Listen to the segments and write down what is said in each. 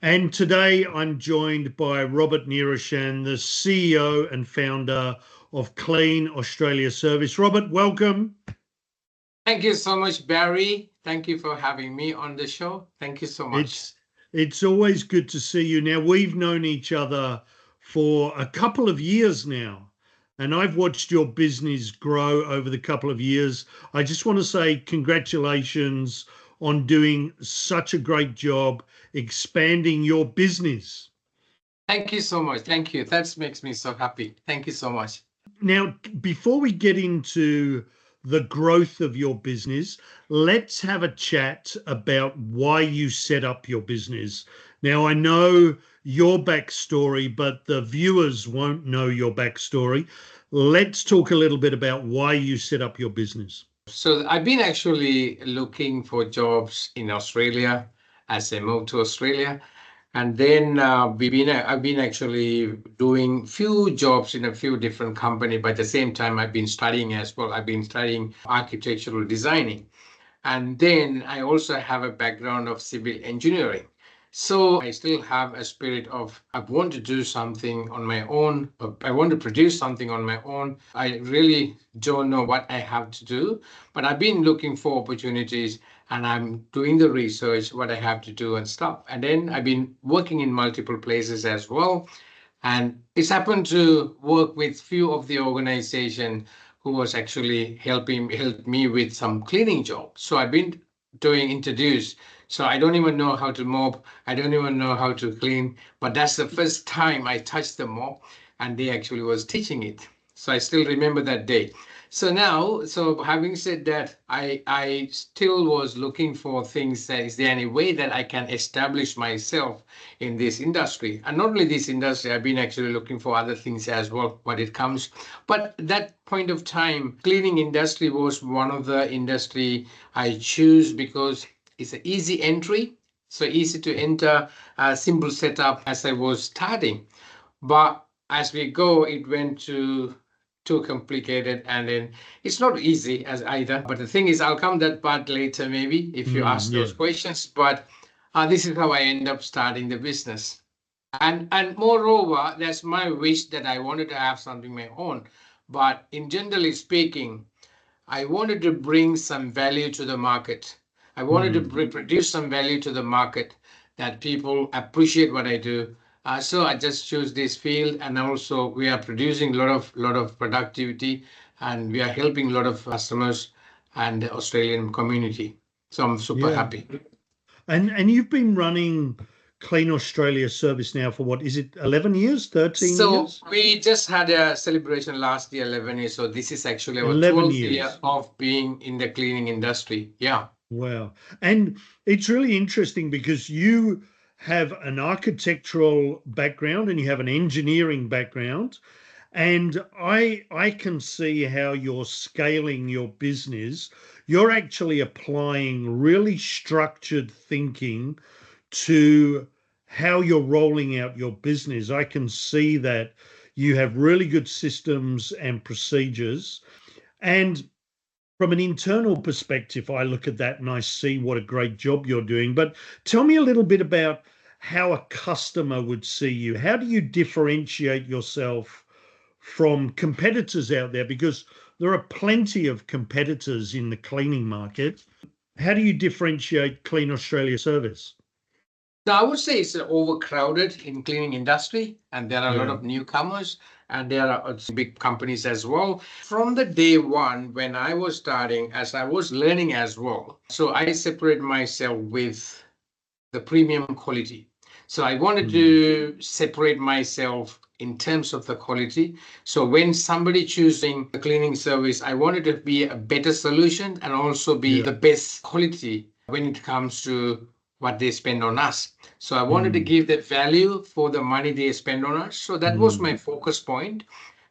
And today I'm joined by Robert Niroshan, the CEO and founder of Clean Australia Service. Robert, welcome. Thank you so much, Barry. Thank you for having me on the show. Thank you so much. It's always good to see you. Now, we've known each other for a couple of years now, and I've watched your business grow over the couple of years. I just want to say congratulations on doing such a great job expanding your business. Thank you so much. Thank you. That makes me so happy. Thank you so much. Now, before we get into the growth of your business, let's have a chat about why you set up your business. Now, I know your backstory, but the viewers won't know your backstory. Let's talk a little bit about why you set up your business. So I've been actually looking for jobs in Australia as I moved to Australia. And then I've been actually doing few jobs in a few different companies, but at the same time, I've been studying as well. I've been studying architectural designing. And then I also have a background of civil engineering. So I still have a spirit of, I want to do something on my own. I want to produce something on my own. I really don't know what I have to do, but I've been looking for opportunities and I'm doing the research, what I have to do and stuff. And then I've been working in multiple places as well. And it's happened to work with few of the organization who was actually helped me with some cleaning jobs. So I've been doing introduced. So I don't even know how to mop. I don't even know how to clean. But that's the first time I touched the mop, and they actually was teaching it. So I still remember that day. So now, so having said that, I still was looking for things that is there any way that I can establish myself in this industry? And not only this industry, I've been actually looking for other things as well when it comes. But that point of time, cleaning industry was one of the industry I choose because it's an easy entry, so easy to enter, a simple setup as I was starting. But as we go, it went to too complicated and then it's not easy as either. But the thing is, I'll come that part later maybe if you ask those questions. But this is how I end up starting the business. And moreover, that's my wish that I wanted to have something my own. But in generally speaking, I wanted to bring some value to the market. I wanted to produce some value to the market that people appreciate what I do. So I just choose this field, and also we are producing a lot of productivity, and we are helping a lot of customers and the Australian community. So I'm super happy. And you've been running Clean Australia Service now for what is it, 11 years, 13 years? So we just had a celebration last year, 11 years. So this is actually our 11 12th years. year of being in the cleaning industry. Yeah. Wow. And it's really interesting because you have an architectural background and you have an engineering background. And I can see how you're scaling your business. You're actually applying really structured thinking to how you're rolling out your business. I can see that you have really good systems and procedures. And from an internal perspective, I look at that and I see what a great job you're doing. But tell me a little bit about how a customer would see you. How do you differentiate yourself from competitors out there? Because there are plenty of competitors in the cleaning market. How do you differentiate Clean Australia Service? Now, I would say it's overcrowded in cleaning industry, and there are a lot of newcomers, and there are big companies as well. From the day one, when I was starting, as I was learning as well, so I separate myself with the premium quality. So I wanted to separate myself in terms of the quality. So when somebody choosing a cleaning service, I wanted to be a better solution and also be the best quality when it comes to what they spend on us. So I wanted to give that value for the money they spend on us. So that was my focus point.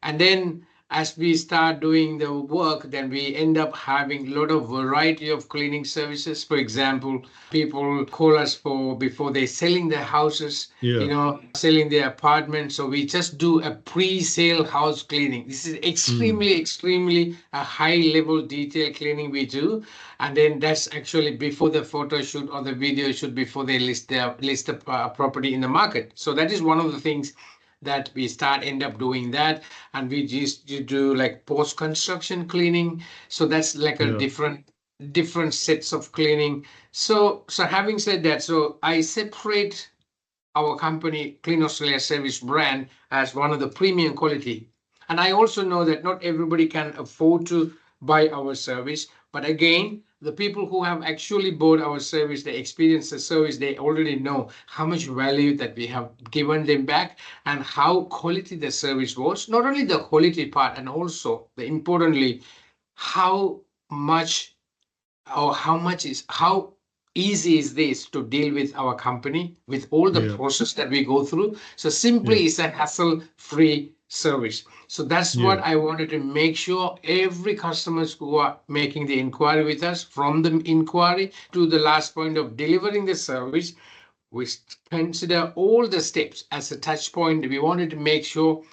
And then as we start doing the work, then we end up having a lot of variety of cleaning services. For example, people call us for before they selling their houses, Yeah. selling their apartments. So we just do a pre-sale house cleaning. This is Mm. extremely a high level detail cleaning we do. And then that's actually before the photo shoot or the video shoot, before they list the property in the market. So that is one of the things that we end up doing that. And we just you do like post construction cleaning, so that's like a Yeah. different sets of cleaning. So having said that, so I separate our company Clean Australia Service brand as one of the premium quality. And I also know that not everybody can afford to buy our service. But again, the people who have actually bought our service, they experience the service, they already know how much value that we have given them back and how quality the service was. Not only the quality part, and also the importantly, how much how easy is this to deal with our company with all the Yeah. process that we go through. So Yeah. simply it's a hassle free service. So that's what Yeah. I wanted to make sure every customers who are making the inquiry with us, from the inquiry to the last point of delivering the service, we consider all the steps as a touch point. We wanted to make sure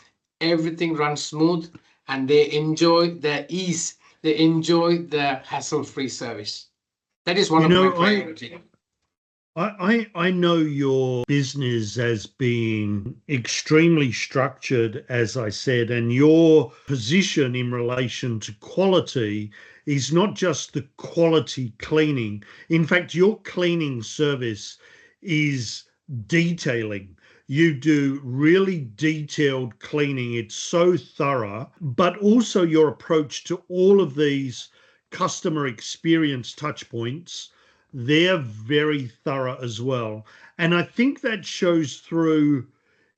everything runs smooth and they enjoy the ease, they enjoy the hassle-free service. That is one You of my know, I priority. I know your business as being extremely structured, as I said, and your position in relation to quality is not just the quality cleaning. In fact, your cleaning service is detailing. You do really detailed cleaning. It's so thorough, but also your approach to all of these customer experience touch points, they're very thorough as well. And I think that shows through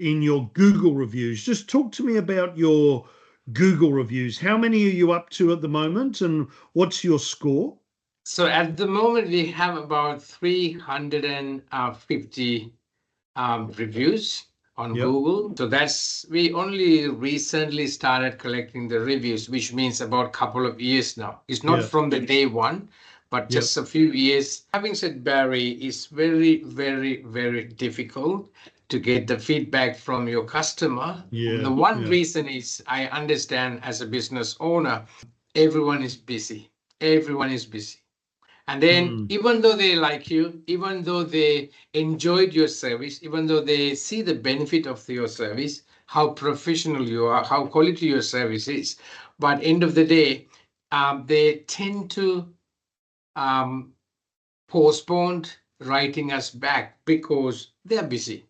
in your Google reviews. Just talk to me about your Google reviews. How many are you up to at the moment and what's your score? So at the moment, we have about 350 reviews on Yep. Google. So that's we only recently started collecting the reviews, which means about a couple of years now. It's not Yeah. from the day one, but Yep. just a few years. Having said, Barry, it's very difficult to get the feedback from your customer. The Yeah. one Yeah. reason is I understand as a business owner, everyone is busy. Everyone is busy. And then, Mm. even though they like you, even though they enjoyed your service, even though they see the benefit of your service, how professional you are, how quality your service is, but end of the day, they tend to um, postpone writing us back because they're busy,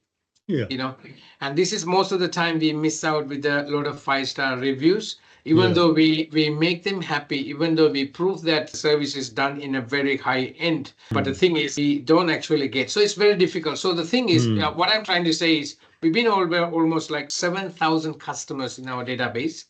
Yeah. you know. And this is most of the time we miss out with a lot of five-star reviews, even Yeah. though we make them happy, even though we prove that service is done in a very high end. But the Mm. thing is we don't actually get, so it's very difficult. So the thing is, Mm. what I'm trying to say is we've been almost like 7,000 customers in our database.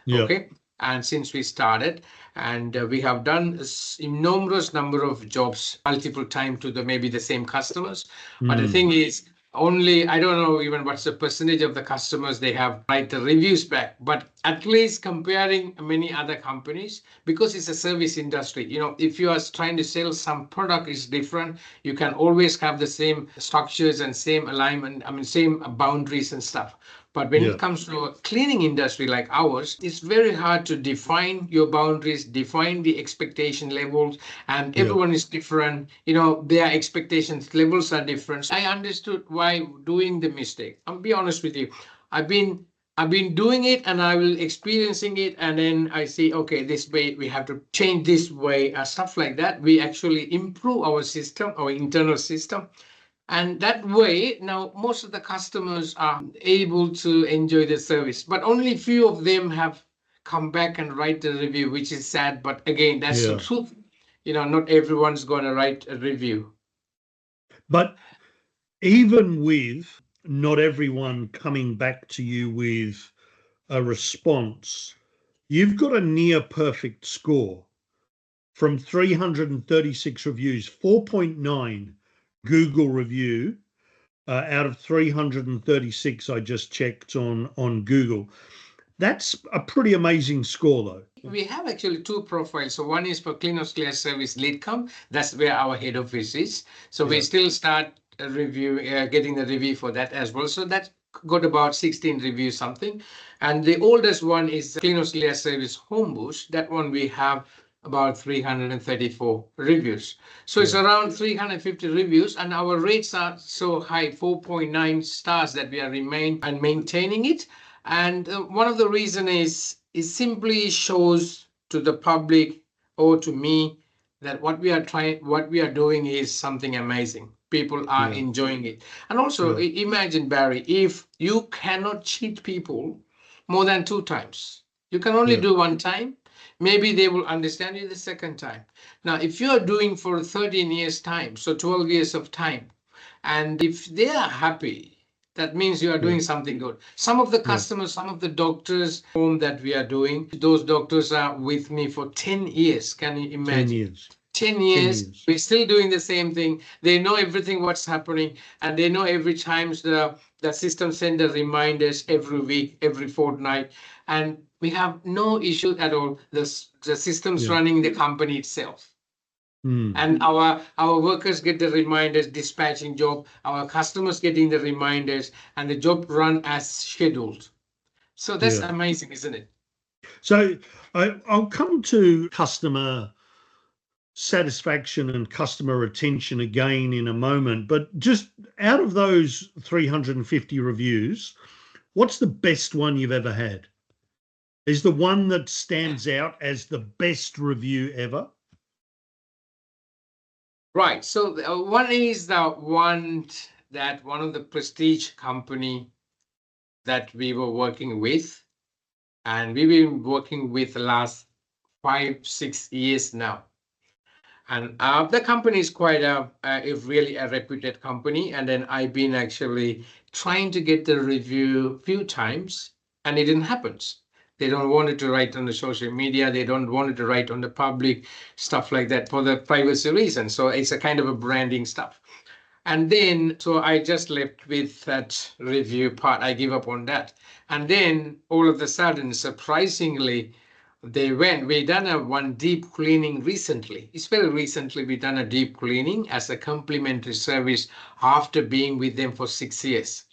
Yep. Okay. And since we started, and we have done enormous number of jobs multiple time to the maybe the same customers. But the Mm. thing is, only I don't know even what's the percentage of the customers they have write the reviews back. But at least comparing many other companies, because it's a service industry, if you are trying to sell some product is different. You can always have the same structures and same alignment, I mean same boundaries and stuff. But when it Yeah. comes to a cleaning industry like ours, it's very hard to define your boundaries, define the expectation levels, and Yeah. everyone is different. Their expectations levels are different. So I understood why doing the mistake. I'll be honest with you. I've been I've been doing it and I will experiencing it, and then I see, okay, this way we have to change this way, stuff like that. We actually improve our system, our internal system, and that way, now most of the customers are able to enjoy the service, but only few of them have come back and write a review, which is sad. But again, that's the Yeah. truth. Not everyone's going to write a review. But even with not everyone coming back to you with a response, you've got a near perfect score from 336 reviews, 4.9 Google review out of 336 I just checked on Google. That's a pretty amazing score, though. We have actually two profiles. So one is for Clean Australia Service Lead Com. That's where our head office is. So we Yeah, still start a review, getting the review for that as well. So that got about 16 reviews something. And the oldest one is Clean Australia Service Home Boost. That one we have about 334 reviews. So it's yeah, around 350 reviews, and our rates are so high, 4.9 stars, that we are remain and maintaining it. And one of the reason is it simply shows to the public or to me that what we are doing is something amazing. People are yeah, enjoying it. And also yeah, imagine, Barry, if you cannot cheat people more than two times, you can only yeah, do one time. Maybe they will understand you the second time. Now, if you are doing for 13 years time, so 12 years of time, and if they are happy, that means you are yeah, doing something good. Some of the yeah. customers, some of the doctors home that we are doing, those doctors are with me for 10 years. Can you 10 imagine? years. 10 10 years, years. we're still doing the same thing. They know everything what's happening, and they know every time the system send the reminders every week, every fortnight, and we have no issue at all. The system's Yeah. running the company itself, Mm. and our workers get the reminders, dispatching job, our customers getting the reminders, and the job run as scheduled. So that's Yeah. amazing, isn't it? So I'll come to customer satisfaction and customer retention again in a moment, but just out of those 350 reviews, what's the best one you've ever had? Is the one that stands out as the best review ever? Right. So one is the one that one of the prestige company that we were working with, and we've been working with the last 5 6 years now. And the company is quite a really a reputed company. And then I've been actually trying to get the review few times, and it didn't happen. They don't want it to write on the social media. They don't want it to write on the public stuff like that for the privacy reasons. So it's a kind of a branding stuff. And then, so I just left with that review part. I give up on that. And then all of a sudden, surprisingly, we done a one deep cleaning recently. It's very recently we done a deep cleaning as a complimentary service after being with them for 6 years.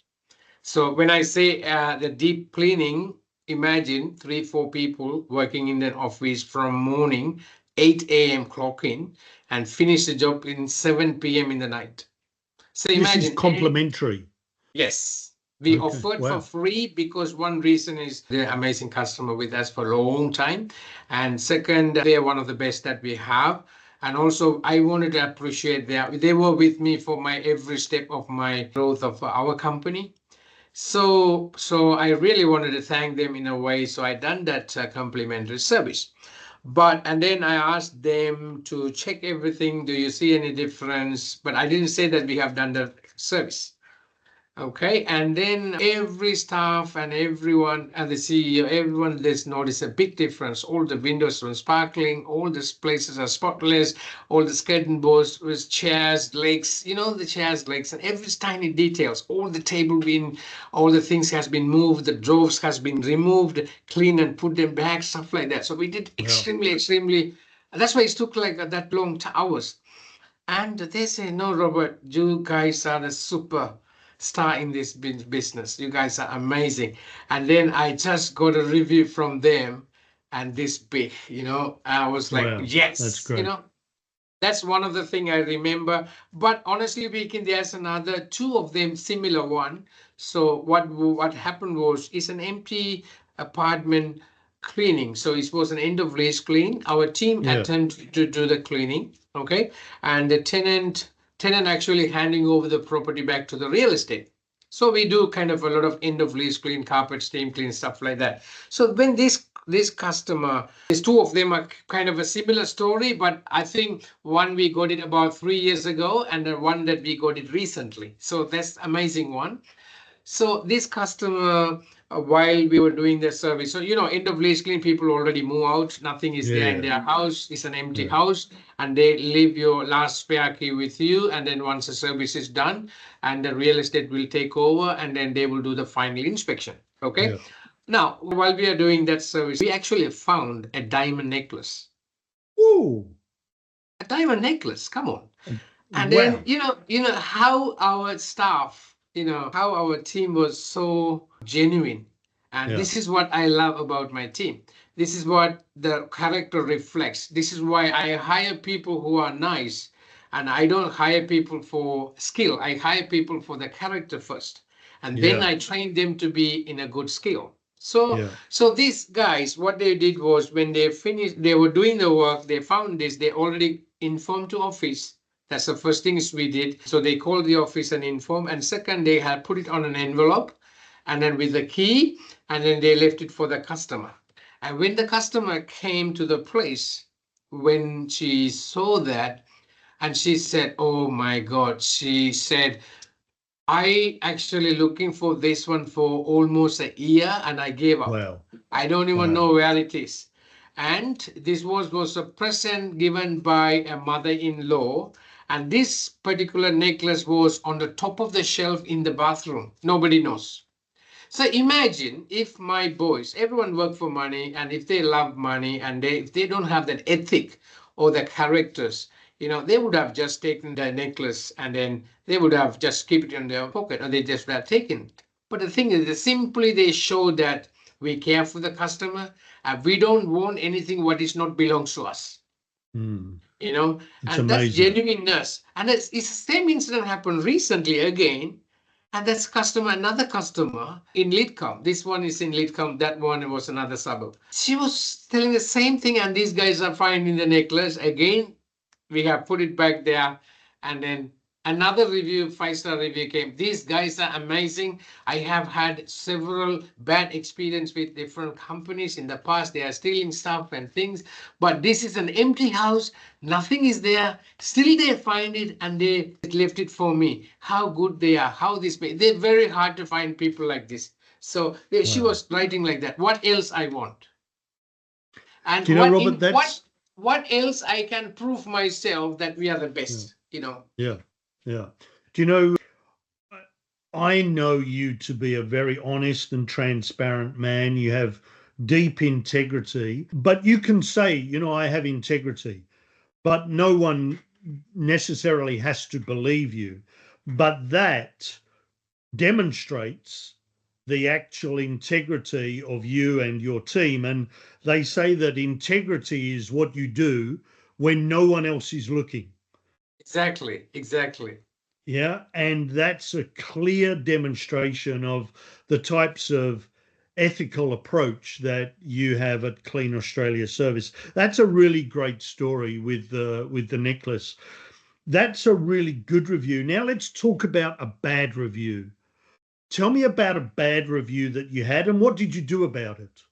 So when I say the deep cleaning, imagine 3 4 people working in an office from morning 8 a.m. clock in and finish the job in 7 p.m. in the night. So This is imagine, complimentary. yes, we Okay. offered for Wow. free because one reason is they're amazing customer with us for a long time. And second, they're one of the best that we have. And also, I wanted to appreciate they were with me for my every step of my growth of our company. So I really wanted to thank them in a way. So I done that complimentary service. But and then I asked them to check everything. Do you see any difference? But I didn't say that we have done the service. Okay, and then every staff and everyone and the CEO, everyone let's notice a big difference. All the windows are sparkling, all the places are spotless, all the skeleton boards with chairs, legs, the chairs, legs, and every tiny details. All the table been, all the things has been moved, the drawers has been removed, cleaned and put them back, stuff like that. So we did Wow. extremely. That's why it took like that long hours. And they say, no, Robert, you guys are the super star in this business. You guys are amazing. And then I just got a review from them and this big, I was like, Wow. That's yes, great. that's one of the thing I remember. But honestly speaking, there's another two of them similar one. So what happened was it's an empty apartment cleaning. So it was an end of lease clean. Our team Yeah. attempted to do the cleaning, okay, and the tenant actually handing over the property back to the real estate. So we do kind of a lot of end of lease clean, carpet, steam clean, stuff like that. So when this customer, these two of them are kind of a similar story, but I think one we got it about 3 years ago, and the one that we got it recently. So that's amazing one. So this customer, while we were doing the service, so end of lease clean, people already move out, nothing is there in Yeah. their house, it's an empty Yeah. house, and they leave your last spare key with you, and then once the service is done, and the real estate will take over, and then they will do the final inspection. Okay. Yeah. Now, while we are doing that service, we actually found a diamond necklace. Whoa. A diamond necklace, come on. And then, Wow. how our staff, how our team was so genuine. And Yeah. this is what I love about my team. This is what the character reflects. This is why I hire people who are nice. And I don't hire people for skill. I hire people for the character first. And then Yeah. I train them to be in a good skill. So, Yeah. so these guys, what they did was when they finished, they were doing the work, they found this, they already informed to office. That's the first things we did. So they called the office and informed. And second, they had put it on an envelope and then with the key, and then they left it for the customer. And when the customer came to the place, when she saw that, and she said, "Oh my God," she said, "I actually looking for this one for almost a year and I gave up. Wow. I don't even Wow. know where it is." And this was a present given by a mother-in-law. And this particular necklace was on the top of the shelf in the bathroom. Nobody knows. So imagine if my boys, everyone work for money, and if they love money and if they don't have that ethic or the characters, they would have just taken the necklace and then they would have just keep it in their pocket or they just would have taken it. But the thing is, they show that we care for the customer and we don't want anything what is not belongs to us. Mm. You know, It's and that's amazing. genuineness. And it's the same incident happened recently again, and that's another customer in Lidcombe. This one is in Lidcombe, that one was another suburb. She was telling the same thing, and these guys are finding the necklace. Again, we have put it back there, and then another review, 5-star review came. These guys are amazing. I have had several bad experience with different companies in the past. They are stealing stuff and things, but this is an empty house. Nothing is there. Still, they find it and they left it for me. How good they are. How this. They're very hard to find people like this. So she Wow. was writing like that. What else I want? And Do you know, Robert, that's what else I can prove myself that we are the yeah, best, yeah, yeah. Do you know, I know you to be a very honest and transparent man. You have deep integrity, but you can say, I have integrity, but no one necessarily has to believe you. But that demonstrates the actual integrity of you and your team. And they say that integrity is what you do when no one else is looking. Exactly, exactly. Yeah. And that's a clear demonstration of the types of ethical approach that you have at Clean Australia Service. That's a really great story with the necklace. That's a really good review. Now let's talk about a bad review. Tell me about a bad review that you had and what did you do about it?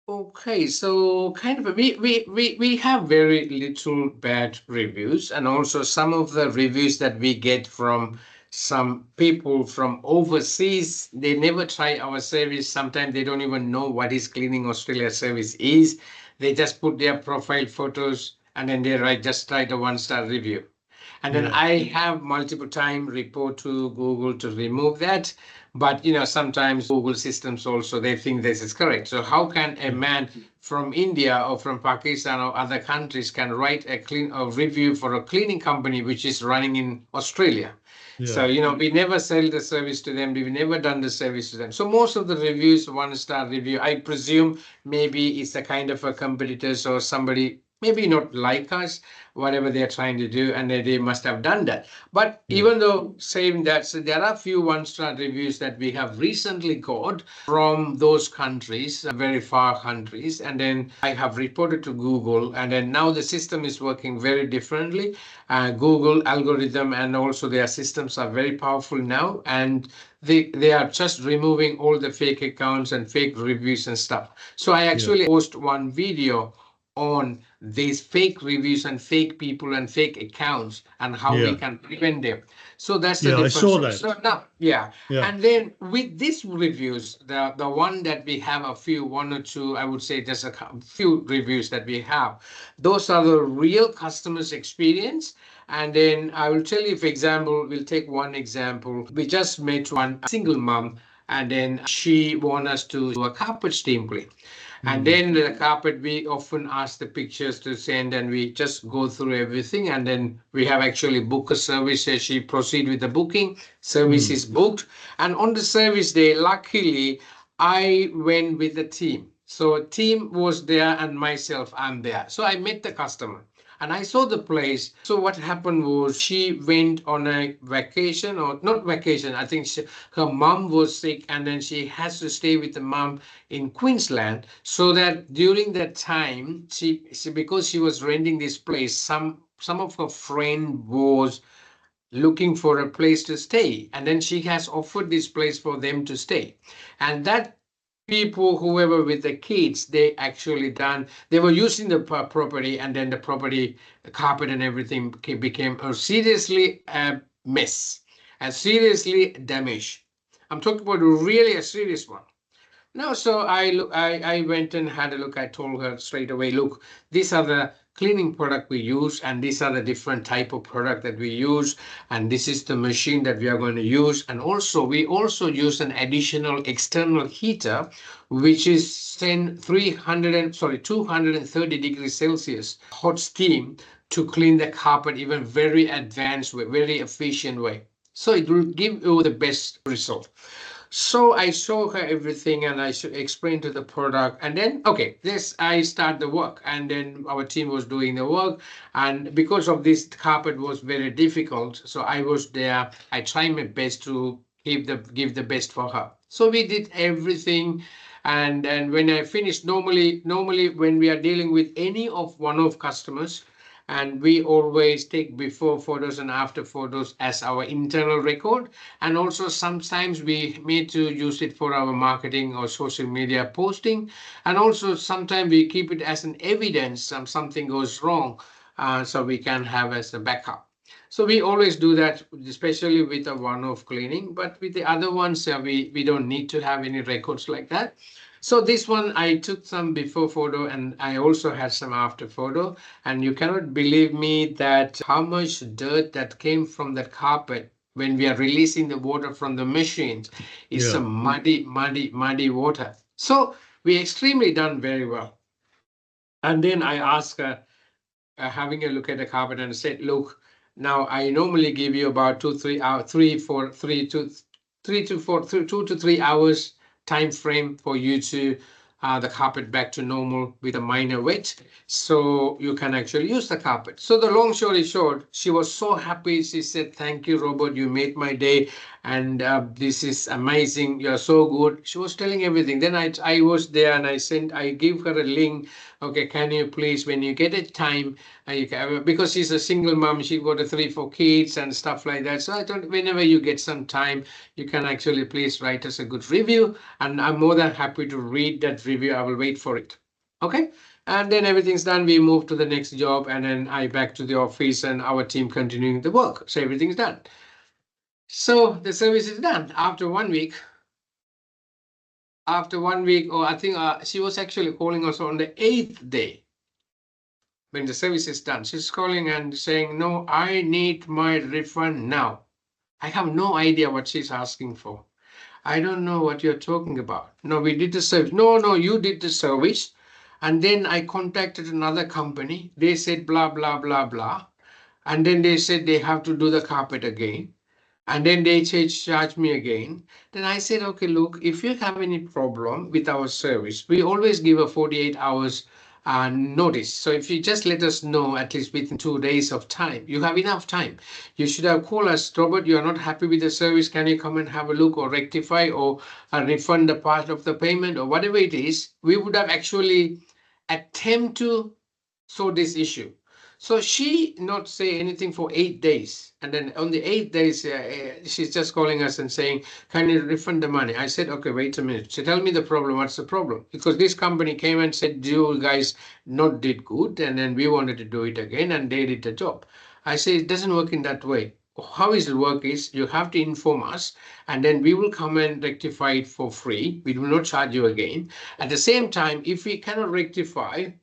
Okay, so kind of we have very little bad reviews, and also some of the reviews that we get from some people from overseas, they never try our service. Sometimes they don't even know what is Cleaning Australia service is. They just put their profile photos and then they write a 1-star review. And then Yeah, I have multiple time report to Google to remove that. But sometimes Google systems also they think this is correct. So how can a yeah, man from India or from Pakistan or other countries can write a review for a cleaning company which is running in Australia? So yeah, we never sell the service to them. We've never done the service to them. So most of the reviews, 1-star review, I presume maybe it's a kind of a competitors or somebody maybe not like us, whatever they're trying to do, and they must have done that. But yeah, even though saying that, so there are a few 1-star reviews that we have recently got from those countries, very far countries, and then I have reported to Google, and then now the system is working very differently. Google algorithm and also their systems are very powerful now, and they are just removing all the fake accounts and fake reviews and stuff. So I yeah, actually post one video on these fake reviews and fake people and fake accounts and how we yeah, can prevent them. So that's the yeah. I difference. saw So that. now, yeah. Yeah, And then with these reviews, the one that we have a few, one or two, I would say just a few reviews that we have, those are the real customers experience. And then I will tell you, for example, we'll take one example. We just met one single mom and then she want us to do a carpet steam clean. And Mm. then the carpet, we often ask the pictures to send, and we just go through everything. And then we have actually booked a service. She proceed with the booking. Service Mm. is booked. And on the service day, luckily, I went with the team. So team was there and myself, I'm there. So I met the customer and I saw the place. So what happened was she went on a vacation, or not vacation. I think her mom was sick, and then she has to stay with the mom in Queensland. So that during that time, she because she was renting this place, some of her friend was looking for a place to stay, and then she has offered this place for them to stay. And that people, whoever with the kids, they actually done, they were using the property, and then the property, the carpet and everything became a seriously mess, and seriously damaged. I'm talking about really a serious one. No, so I went and had a look. I told her straight away, look, these are the cleaning product we use, and these are the different type of product that we use, and this is the machine that we are going to use. And also, we also use an additional external heater, which is send 230 degrees Celsius hot steam to clean the carpet, even very advanced way, very efficient way. So it will give you the best result. So I show her everything, and I explain to the product, and then okay, this I start the work, and then our team was doing the work, and because of this carpet was very difficult, so I was there. I tried my best to give the best for her. So we did everything, and when I finished, normally when we are dealing with any of one of customers, and we always take before photos and after photos as our internal record, and also sometimes we need to use it for our marketing or social media posting, and also sometimes we keep it as an evidence something goes wrong, so we can have as a backup. So we always do that, especially with a one-off cleaning, but with the other ones, we don't need to have any records like that. So this one, I took some before photo, and I also had some after photo. And you cannot believe me that how much dirt that came from that carpet when we are releasing the water from the machines is Yeah. some muddy water. So we extremely done very well. And then I asked her, having a look at the carpet, and said, look, now I normally give you about 2 3 hours, 2 to 3 hours time frame for you to the carpet back to normal with a minor wet, so you can actually use the carpet. So the long story short, she was so happy. She said, thank you, Robert, you made my day, and this is amazing, you're so good. She was telling everything. Then I was there, and I gave her a link. Okay, can you please, when you get a time, because she's a single mom, she got a 3 4 kids and stuff like that. So I thought, whenever you get some time, you can actually please write us a good review, and I'm more than happy to read that review. I will wait for it. Okay. And then everything's done. We move to the next job, and then I back to the office, and our team continuing the work. So everything's done. So the service is done. After 1 week, or I think she was actually calling us on the 8th day when the service is done. She's calling and saying, no, I need my refund now. I have no idea what she's asking for. I don't know what you're talking about. No, we did the service. No, no, you did the service. And then I contacted another company. They said blah, blah, blah, blah. And then they said they have to do the carpet again. And then they charge me again. Then I said, okay, look, if you have any problem with our service, we always give a 48 hours notice. So if you just let us know at least within 2 days of time, you have enough time. You should have called us, Robert, you are not happy with the service. Can you come and have a look, or rectify, or refund the part of the payment, or whatever it is? We would have actually attempt to sort this issue. So she not say anything for 8 days, and then on the 8 days, she's just calling us and saying, "Can you refund the money?" I said, "Okay, wait a minute. So tell me the problem. What's the problem?" Because this company came and said, "You guys not did good, and then we wanted to do it again, and they did the job." I say it doesn't work in that way. How is it work is you have to inform us, and then we will come and rectify it for free. We will not charge you again. At the same time, if we cannot rectify,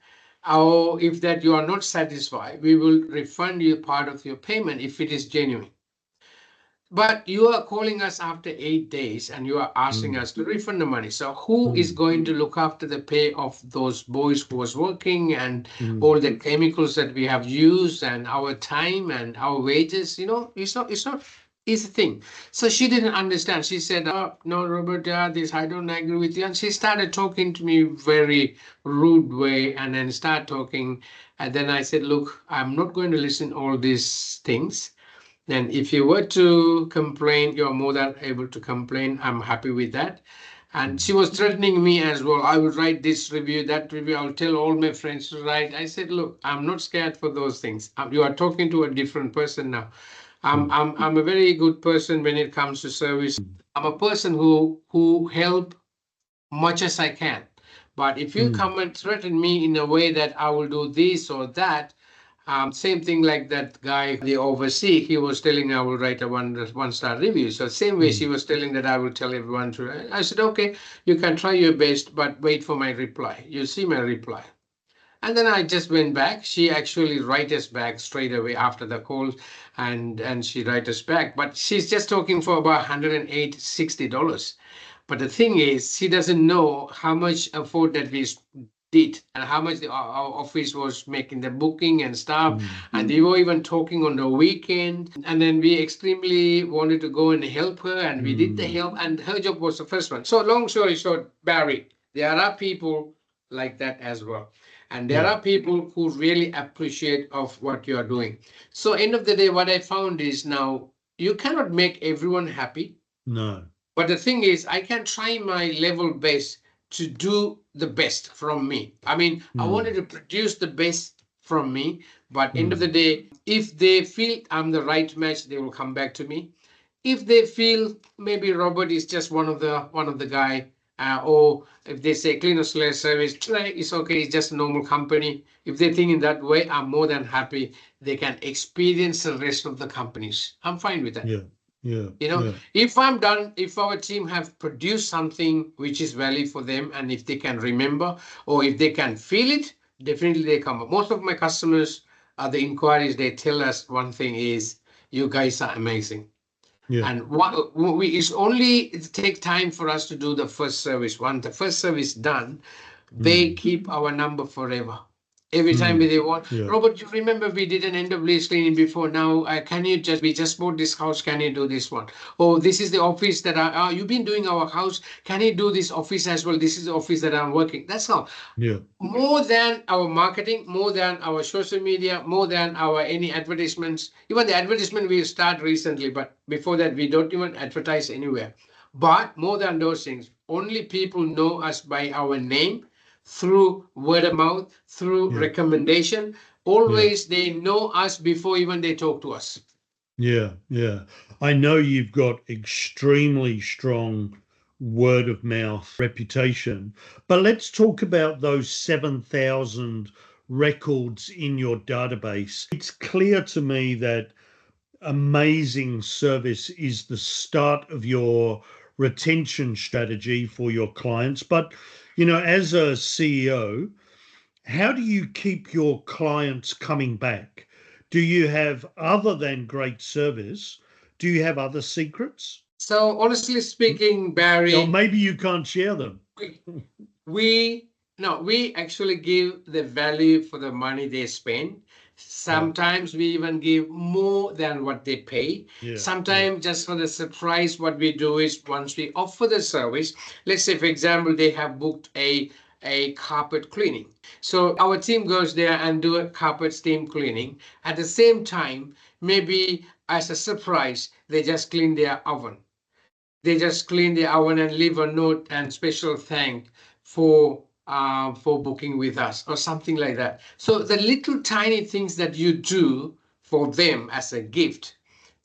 or if that you are not satisfied, we will refund you part of your payment if it is genuine. but you are calling us after 8 days and you are asking Mm, us to refund the money. So who is mm, going to look after the pay of those boys who was working and mm, all the chemicals that we have used and our time and our wages? It's not easy thing. So she didn't understand. She said, "Oh no, Robert, this I don't agree with you." And she started talking to me very rude way, and then start talking. And then I said, "Look, I'm not going to listen all these things. And if you were to complain, you're more than able to complain. I'm happy with that." And she mm, was threatening me as well. I will write this review, that review. I'll tell all my friends to write. I said, look, I'm not scared for those things. You are talking to a different person now. I'm, mm, I'm, I'm a very good person when it comes to service. mm, I'm a person who help much as I can. But if you mm, come and threaten me in a way that I will do this or that, same thing like that guy, the overseer, he was telling I will write a one star review. So same way she mm. was telling that I will tell everyone to. I said, okay, you can try your best, but wait for my reply. You see my reply. And then I just went back. She actually write us back straight away after the call, and she write us back. But she's just talking for about $108.60. But the thing is, she doesn't know how much effort that we did and how much our office was making the booking and stuff. Mm, And they were even talking on the weekend. And then we extremely wanted to go and help her, and we did the mm. help. And her job was the first one. So long story short, Barry, there are people like that as well. And there Yeah, are people who really appreciate of what you are doing. So end of the day, what I found is now you cannot make everyone happy, no. but the thing is, I can try my level best to do the best from me. I mean, I wanted Mm, to produce the best from me, but end of the mm. day, if they feel I'm the right match, they will come back to me. If they feel maybe Robert is just one of the guy, or if they say cleaner slash service, it's okay, it's just a normal company. If they think in that way, I'm more than happy. They can experience the rest of the companies. I'm fine with that. Yeah, yeah, You know, yeah, if I'm done, if our team have produced something which is value for them, and if they can remember or if they can feel it, definitely they come. Most of my customers, the inquiries, they tell us one thing is, you guys are amazing. yeah, And what we is only it take time for us to do the first service. Once the first service done, they mm, keep our number forever. Every time mm. they want, Yeah, Robert, you remember we did an end of lease cleaning before. Now, can you just, we just bought this house. Can you do this one? Oh, this is the office that you've been doing our house. Can you do this office as well? This is the office that I'm working. That's all. yeah, More than our marketing, more than our social media, more than our any advertisements. Even the advertisement we start recently, but before that we don't even advertise anywhere. But more than those things, only people know us by our name, through word of mouth, through yeah, recommendation. yeah. Always they know us before even they talk to us. Yeah, yeah. I know you've got extremely strong word of mouth reputation, but let's talk about those 7,000 records in your database. It's clear to me that amazing service is the start of your retention strategy for your clients. But, as a CEO, how do you keep your clients coming back? Do you have, other than great service, do you have other secrets? So honestly speaking, Or Barry, maybe you can't share them. we, we no, we actually give the value for the money they spend. Yeah, Sometimes we even give more than what they pay. yeah, yeah, Sometimes just for the surprise, what we do is once we offer the service, let's say for example, they have booked a carpet cleaning. So our team goes there and do a carpet steam cleaning. At the same time, maybe as a surprise, they just clean their oven. They just clean the oven and leave a note and special thank for booking with us or something like that. So the little tiny things that you do for them as a gift,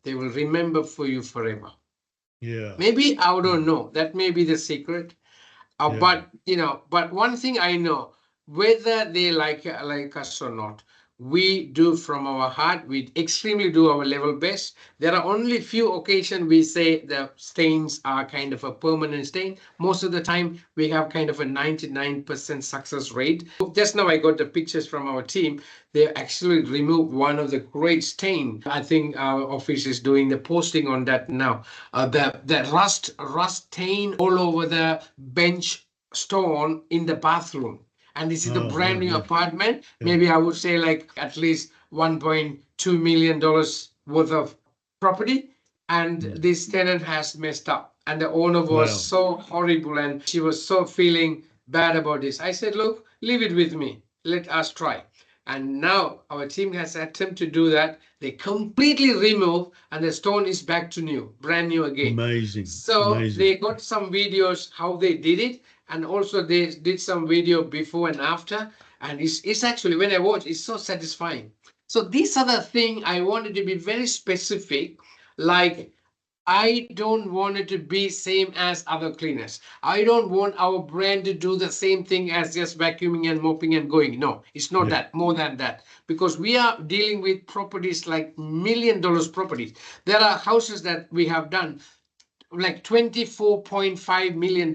they will remember for you forever. yeah, Maybe I don't know. That may be the secret. yeah, But one thing I know, whether they like us or not, we do from our heart. We extremely do our level best. There are only few occasions we say the stains are kind of a permanent stain. Most of the time, we have kind of a 99% success rate. Just now, I got the pictures from our team. They actually removed one of the great stain. I think our office is doing the posting on that now. The rust stain all over the bench stone in the bathroom, and this is a Oh, brand wow. new Yeah. apartment. Yeah. Maybe I would say like at least $1.2 million worth of property. And Mm. this tenant has messed up. And the owner was Wow. so horrible and she was so feeling bad about this. I said, look, leave it with me. Let us try. And now our team has attempted to do that. They completely remove and the stone is back to new, brand new again. Amazing. So Amazing. they got some videos how they did it, and also they did some video before and after, and it's actually, when I watch, it's so satisfying. So these are the thing I wanted to be very specific, like I don't want it to be same as other cleaners. I don't want our brand to do the same thing as just vacuuming and mopping and going. No, it's not Yeah. that, more than that. Because we are dealing with properties like $1 million properties. There are houses that we have done like $24.5 million.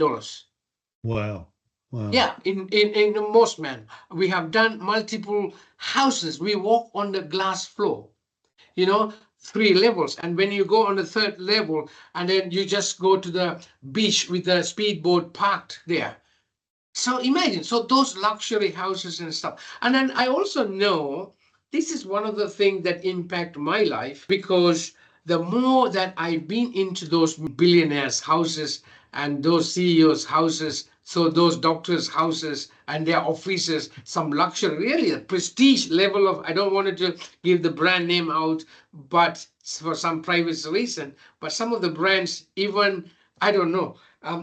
Wow. Wow. Yeah, in the most, man. We have done multiple houses. We walk on the glass floor, 3 levels. And when you go on the third level, and then you just go to the beach with the speedboat parked there. So imagine, so those luxury houses and stuff. And then I also know this is one of the things that impact my life, because the more that I've been into those billionaires' houses and those CEOs' houses, so those doctors' houses and their offices, some luxury, really a prestige level of, I don't want to give the brand name out, but for some private reason, but some of the brands, even, I don't know,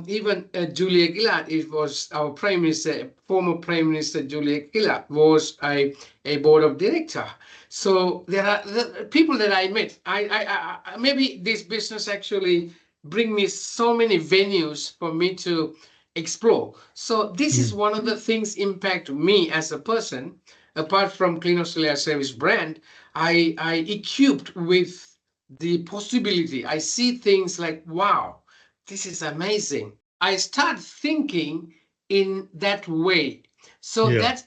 even Julia Gillard, it was our prime minister, former prime minister Julia Gillard was a board of director. So there are the people that I met. Maybe this business actually bring me so many venues for me to explore. So this is Mm. one of the things impact me as a person. Apart from Clean Australia Service brand, I equipped with the possibility. I see things like, wow, this is amazing. I start thinking in that way. So Yeah.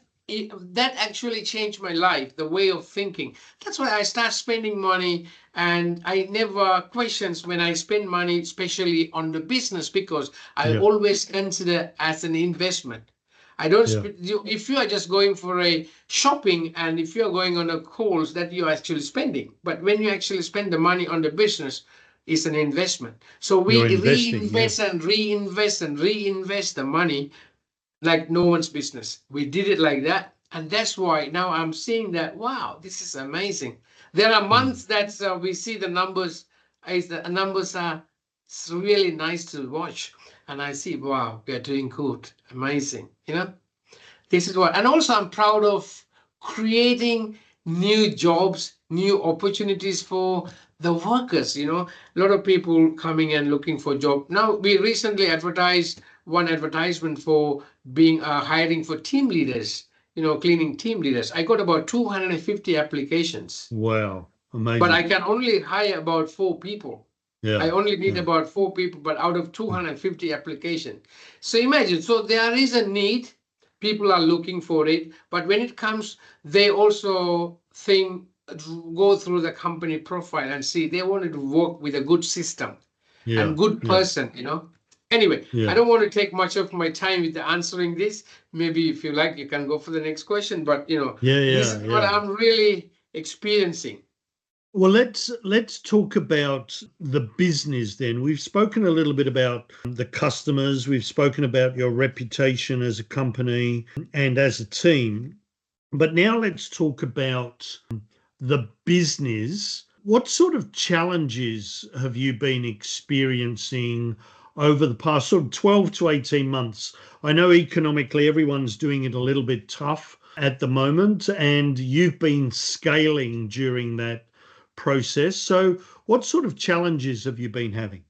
that actually changed my life, the way of thinking. That's why I start spending money, and I never questions when I spend money, especially on the business, because I Yeah. always consider as an investment. I don't. Yeah. If you are just going for a shopping, and if you are going on a calls, that you're actually spending. But when you actually spend the money on the business, it's an investment. So You're we investing. Yeah. reinvest and reinvest and reinvest the money like no one's business. We did it like that. And that's why now I'm seeing that, wow, this is amazing. There are Mm. months that we see the numbers, the numbers are really nice to watch. And I see, wow, we're doing good, amazing. This is what, and also I'm proud of creating new jobs, new opportunities for the workers. A lot of people coming and looking for job. Now we recently advertised one advertisement for being hiring for team leaders, cleaning team leaders. I got about 250 applications, Wow. but I Amazing. can only hire about 4 people. I Yeah. only need Yeah. about 4 people, but out of Mm. 250 applications. So imagine, so there is a need, people are looking for it, but when it comes, they also go through the company profile and see they wanted to work with a good system and Yeah. good Yeah. person. Anyway, I Yeah. don't want to take much of my time with answering this. Maybe if you like, you can go for the next question, but Yeah. this Yeah. is what Yeah. I'm really experiencing. Well, let's talk about the business then. We've spoken a little bit about the customers, we've spoken about your reputation as a company and as a team. But now let's talk about the business. What sort of challenges have you been experiencing over the past sort of 12 to 18 months? I know economically everyone's doing it a little bit tough at the moment, and you've been scaling during that process. So, what sort of challenges have you been having?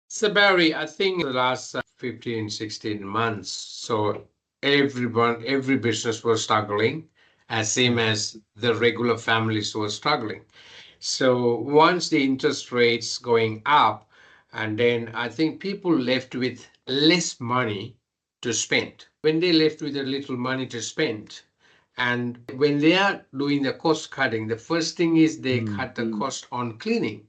So Barry, I think the last 15, 16 months, so every business was struggling. as same Yeah. as the regular families who are struggling. So once the interest rates going up, and then I think people left with less money to spend. When they left with a little money to spend, and when they are doing the cost cutting, the first thing is they Mm. cut the cost on cleaning.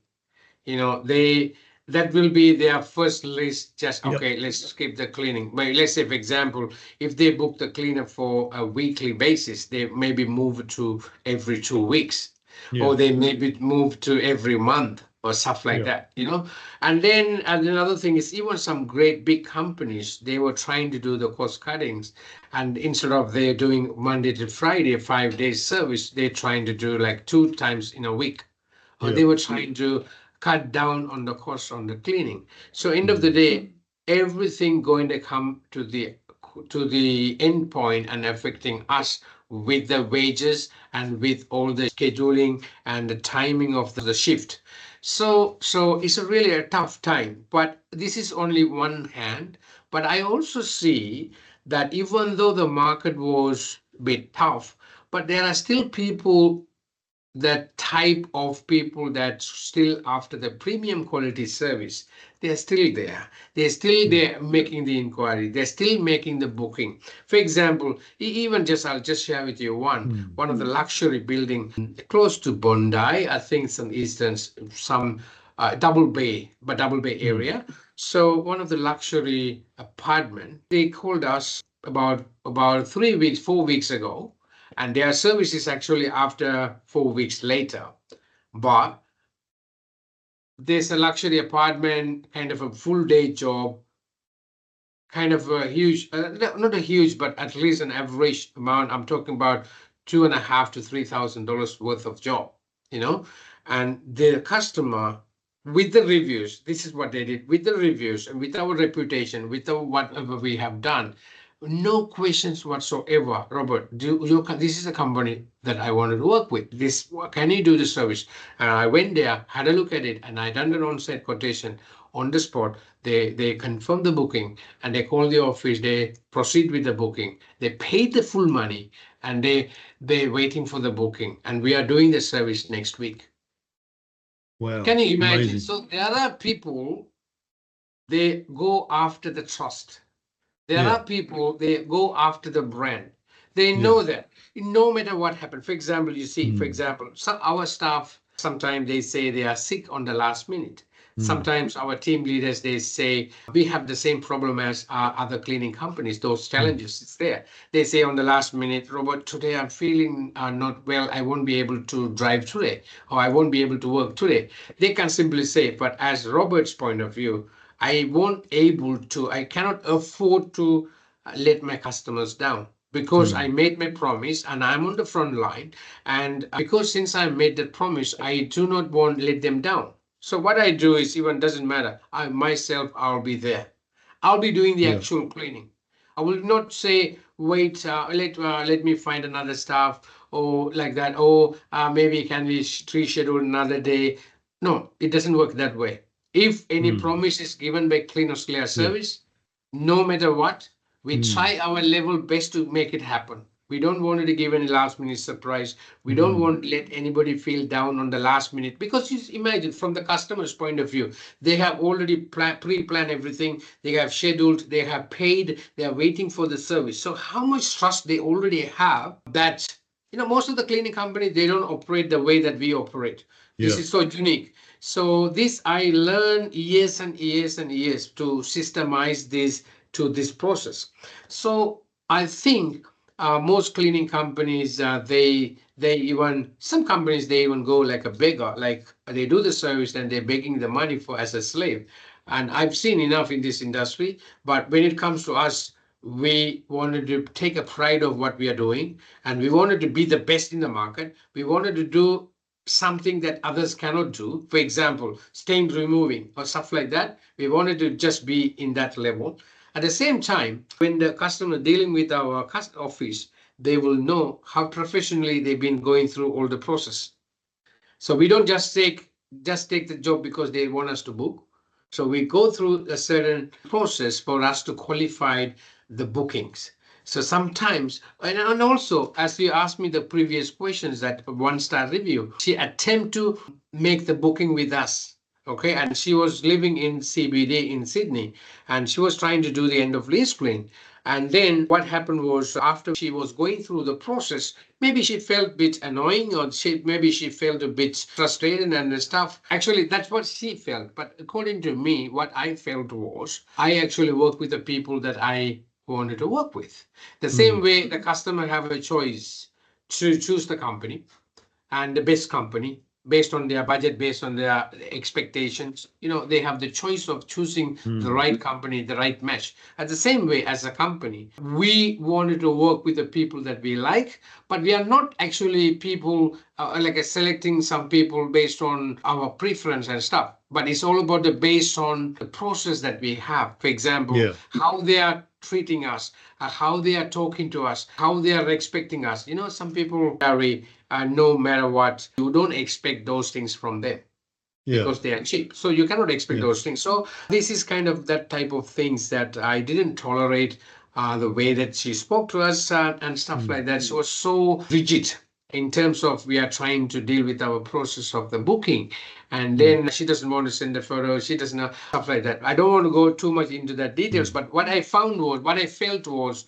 They that will be their first list. Just Yep. okay, let's skip the cleaning. But let's say, for example, if they book the cleaner for a weekly basis, they maybe move it to every 2 weeks, Yeah. or they maybe move to every month or stuff like Yeah. that. And then another thing is, even some great big companies, they were trying to do the cost cuttings, and instead of they're doing Monday to Friday 5 days service, they're trying to do like two times in a week, or Yeah. they were trying to cut down on the cost on the cleaning. So end of the Mm. day, everything going to come to the end point and affecting us with the wages and with all the scheduling and the timing of the shift. So it's a really a tough time, but this is only one hand. But I also see that even though the market was a bit tough, but there are still people, the type of people that still after the premium quality service, they're still there, they're still Mm. there making the inquiry, they're still making the booking. For example, even just I'll just share with you Mm. one of the luxury building close to Bondi, I think some eastern, some double bay Mm. area. So one of the luxury apartment, they called us about 3 weeks 4 weeks ago, and their service is actually after 4 weeks later. But there's a luxury apartment, kind of a full day job, kind of a huge, not a huge, but at least an average amount. I'm talking about $2,500 to $3,000 worth of job, you know, and the customer with the reviews. This is what they did with the reviews and with our reputation, with our whatever we have done. No questions whatsoever. Robert, this is a company that I wanted to work with. This, can you do the service? And I went there, had a look at it, and I done an on-site quotation on the spot. They confirmed the booking, and they call the office, they proceed with the booking, they paid the full money, and they're waiting for the booking, and we are doing the service next week. Can Wow. you imagine? Amazing. So there are people, they go after the trust. There Yeah. are people, they go after the brand. They Yeah. know that no matter what happened. For example, you see, for Mm. example, some our staff sometimes they say they are sick on the last minute. Mm. Sometimes our team leaders they say we have the same problem as other cleaning companies. Those Mm. challenges it's there. They say on the last minute, Robert, today I'm feeling not well. I won't be able to drive today, or I won't be able to work today. They can simply say, but as Robert's point of view, I cannot afford to let my customers down, because I Mm. made my promise and I'm on the front line. And because since I made that promise, I do not want to let them down. So what I do is, even doesn't matter. I'll be there. I'll be doing the Yeah. actual cleaning. I will not say, wait, let me find another staff, or like that. Oh, maybe can we reschedule another day? No, it doesn't work that way. If any Mm. promise is given by Clean Australia Yeah. Service, no matter what, we Mm. try our level best to make it happen. We don't want to give any last minute surprise. We don't Mm. want to let anybody feel down on the last minute, because you imagine from the customer's point of view, they have already pre-planned everything. They have scheduled, they have paid, they are waiting for the service. So how much trust they already have that, most of the cleaning companies, they don't operate the way that we operate. This Yeah. is so unique. So this I learned years and years and years to systemize this to this process. So I think most cleaning companies, they even, some companies they even go like a beggar, like they do the service and they're begging the money for as a slave. And I've seen enough in this industry. But when it comes to us, we wanted to take a pride of what we are doing, and we wanted to be the best in the market. We wanted to do something that others cannot do. For example, stain removing or stuff like that. We wanted to just be in that level. At the same time, when the customer dealing with our office, they will know how professionally they've been going through all the process. So we don't just take the job because they want us to book. So we go through a certain process for us to qualify the bookings. So sometimes, and also, as you asked me the previous questions, that one star review, she attempt to make the booking with us. Okay, and she was living in CBD in Sydney, and she was trying to do the end of lease clean. And then what happened was, after she was going through the process, maybe she felt a bit annoying, or maybe she felt a bit frustrated and stuff. Actually, that's what she felt. But according to me, what I felt was, I actually worked with the people that I wanted to work with. The same Mm. way the customer have a choice to choose the company and the best company based on their budget, based on their expectations. They have the choice of choosing the Mm. right company, the right match. At the same way, as a company, we wanted to work with the people that we like, but we are not actually people like selecting some people based on our preference and stuff. But it's all about the based on the process that we have. For example, Yeah. how they are treating us, how they are talking to us, how they are expecting us. Some people carry no matter what, you don't expect those things from them Yeah. because they are cheap. So you cannot expect Yeah. those things. So this is kind of that type of things that I didn't tolerate. The way that she spoke to us and stuff Mm. like that. She was so rigid in terms of we are trying to deal with our process of the booking. And Mm. then she doesn't want to send a photo. She doesn't know stuff like that. I don't want to go too much into that details, Mm. but what I found was, what I felt was,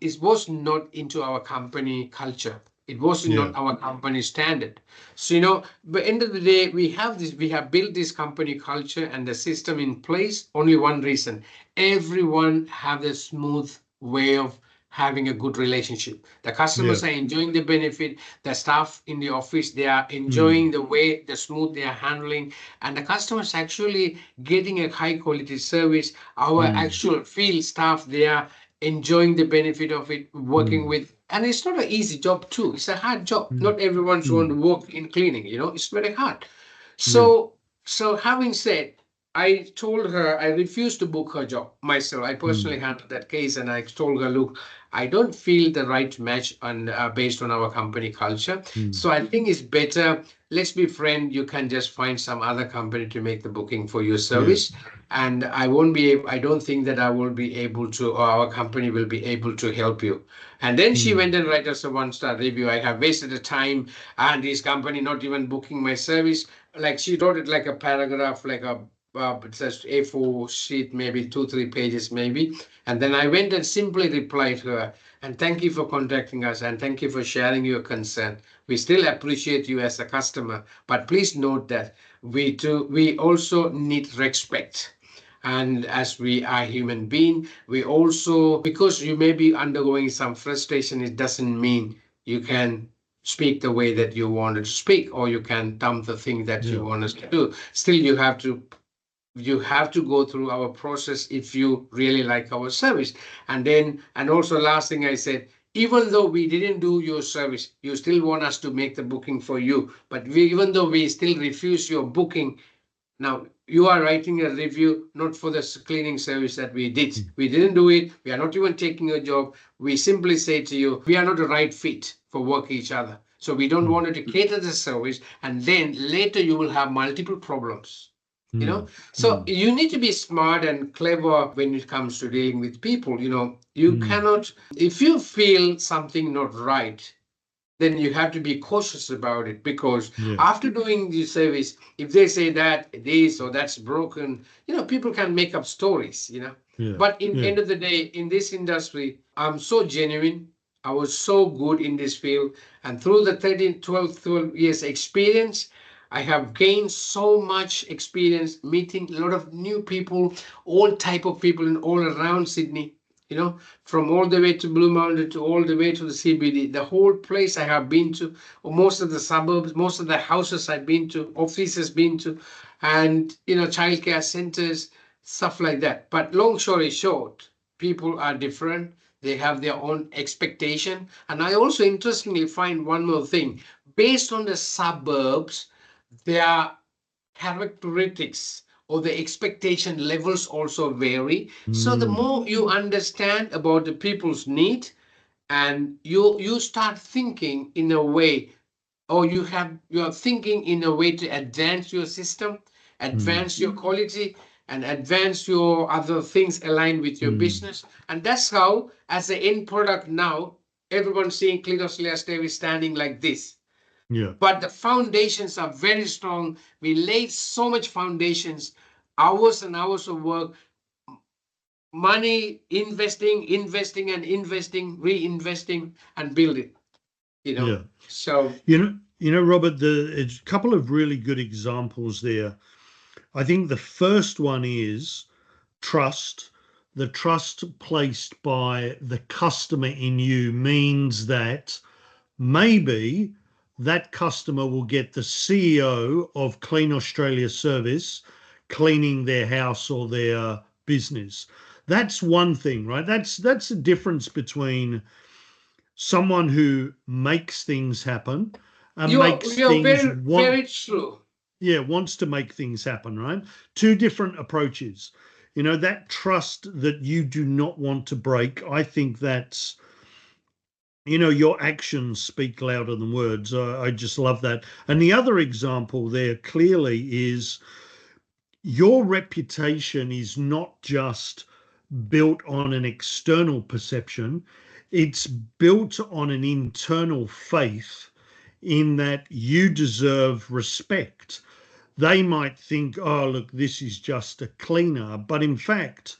it was not into our company culture. It was Yeah. not our company standard. So, but end of the day, we have built this company culture and the system in place. Only one reason: everyone have a smooth way of having a good relationship. The Yeah. customers are enjoying the benefit. The staff in the office, they are Mm. enjoying the smooth they are handling, and the customers actually getting a high quality service. Our Mm. actual field staff, they are enjoying the benefit of it, working Mm. with, and it's not an easy job too. It's a hard job. Mm. Not everyone's going to Mm. work in cleaning. It's very hard. Yeah. So having said, I told her I refused to book her job myself. I Mm. personally handled that case, and I told her, look, I don't feel the right match on based on our company culture. Mm. So I think it's better. Let's be friend. You can just find some other company to make the booking for your Yeah. service, and I won't be. I don't think that I will be able to, or our company will be able to help you. And then she Mm. went and write us a one-star review. I have wasted the time, and this company not even booking my service. Like she wrote it like a paragraph, like a it says A4 sheet, maybe 2, 3 pages, maybe. And then I went and simply replied to her, and thank you for contacting us, and thank you for sharing your concern. We still appreciate you as a customer, but please note that we also need respect. And as we are human being, we also, because you may be undergoing some frustration, it doesn't mean you can speak the way that you wanted to speak, or you can dump the thing that you Yeah. want us to do. Still, you have to go through our process if you really like our service. And also, last thing I said, even though we didn't do your service, you still want us to make the booking for you, but even though we still refuse your booking, now you are writing a review not for the cleaning service that we did. Mm. We didn't do it. We are not even taking a job. We simply say to you, we are not the right fit for work each other. So we don't Mm. want to cater the service, and then later you will have multiple problems. You know, Mm. so Mm. you need to be smart and clever when it comes to dealing with people. You Mm. cannot, if you feel something not right, then you have to be cautious about it, because Yeah. after doing the service, if they say that this or that's broken, people can make up stories. Yeah. But in Yeah. end of the day, in this industry, I'm so genuine. I was so good in this field, and through the 13, 12 years experience, I have gained so much experience meeting a lot of new people, all type of people in all around Sydney, you know from all the way to Blue Mountain to all the way to the CBD. The whole place I have been to, or most of the suburbs, most of the houses I've been to, offices been to, and childcare centers, stuff like that. But long story short, people are different. They have their own expectation. And I also interestingly find one more thing. Based on the suburbs, their characteristics or the expectation levels also vary. So the Mm. more you understand about the people's need, and you start thinking in a way, or you are thinking in a way to advance your system, Mm. advance your quality, and advance your other things aligned with your Mm. business. And that's how, as the end product now, everyone's seeing Clean Australia is standing like this. Yeah. But the foundations are very strong. We laid so much foundations, hours and hours of work, money, investing and investing, reinvesting, and building, you know. Yeah. So Robert, it's a couple of really good examples there. I think the first one is trust. The trust placed by the customer in you means that maybe that customer will get the CEO of Clean Australia Service cleaning their house or their business. That's one thing, right? That's a difference between someone who makes things happen and makes you're things very, want very true. yeah, wants to make things happen, right? Two different approaches. That trust that you do not want to break, I think that's your actions speak louder than words. I just love that. And the other example there clearly is your reputation is not just built on an external perception, it's built on an internal faith in that you deserve respect. They might think, oh, look, this is just a cleaner. But in fact,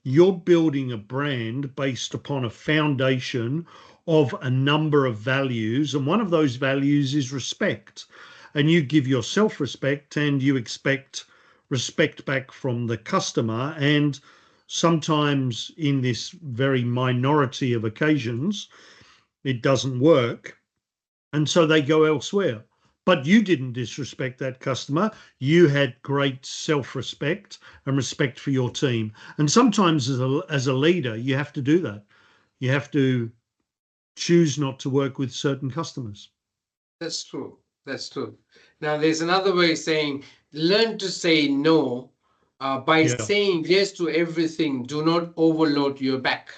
you're building a brand based upon a foundation of a number of values. And one of those values is respect. And you give yourself respect and you expect respect back from the customer. And sometimes, in this very minority of occasions, it doesn't work. And so they go elsewhere. But you didn't disrespect that customer. You had great self respect and respect for your team. And sometimes, as a leader, you have to do that. You have to choose not to work with certain customers. That's true. That's true. Now, there's another way of saying learn to say no by Yeah. saying yes to everything. Do not overload your back.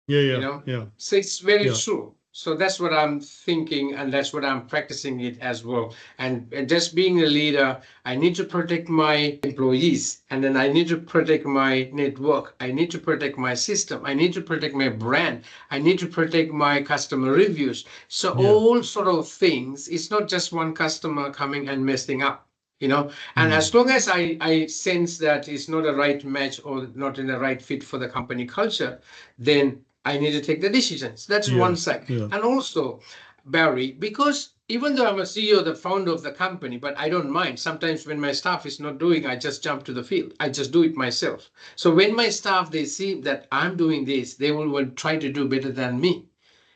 Yeah. you Yeah. know Yeah. so it's very Yeah. true. So that's what I'm thinking, and that's what I'm practicing it as well. And just being a leader, I need to protect my employees, and then I need to protect my network, I need to protect my system, I need to protect my brand, I need to protect my customer reviews. So Yeah. all sort of things, it's not just one customer coming and messing up. And Mm. as long as I sense that it's not a right match or not in the right fit for the company culture, then I need to take the decisions. That's one Yeah. side. Yeah. And also, Barry, because even though I'm a CEO, the founder of the company, but I don't mind. Sometimes when my staff is not doing, I just jump to the field. I just do it myself. So when my staff, they see that I'm doing this, they will try to do better than me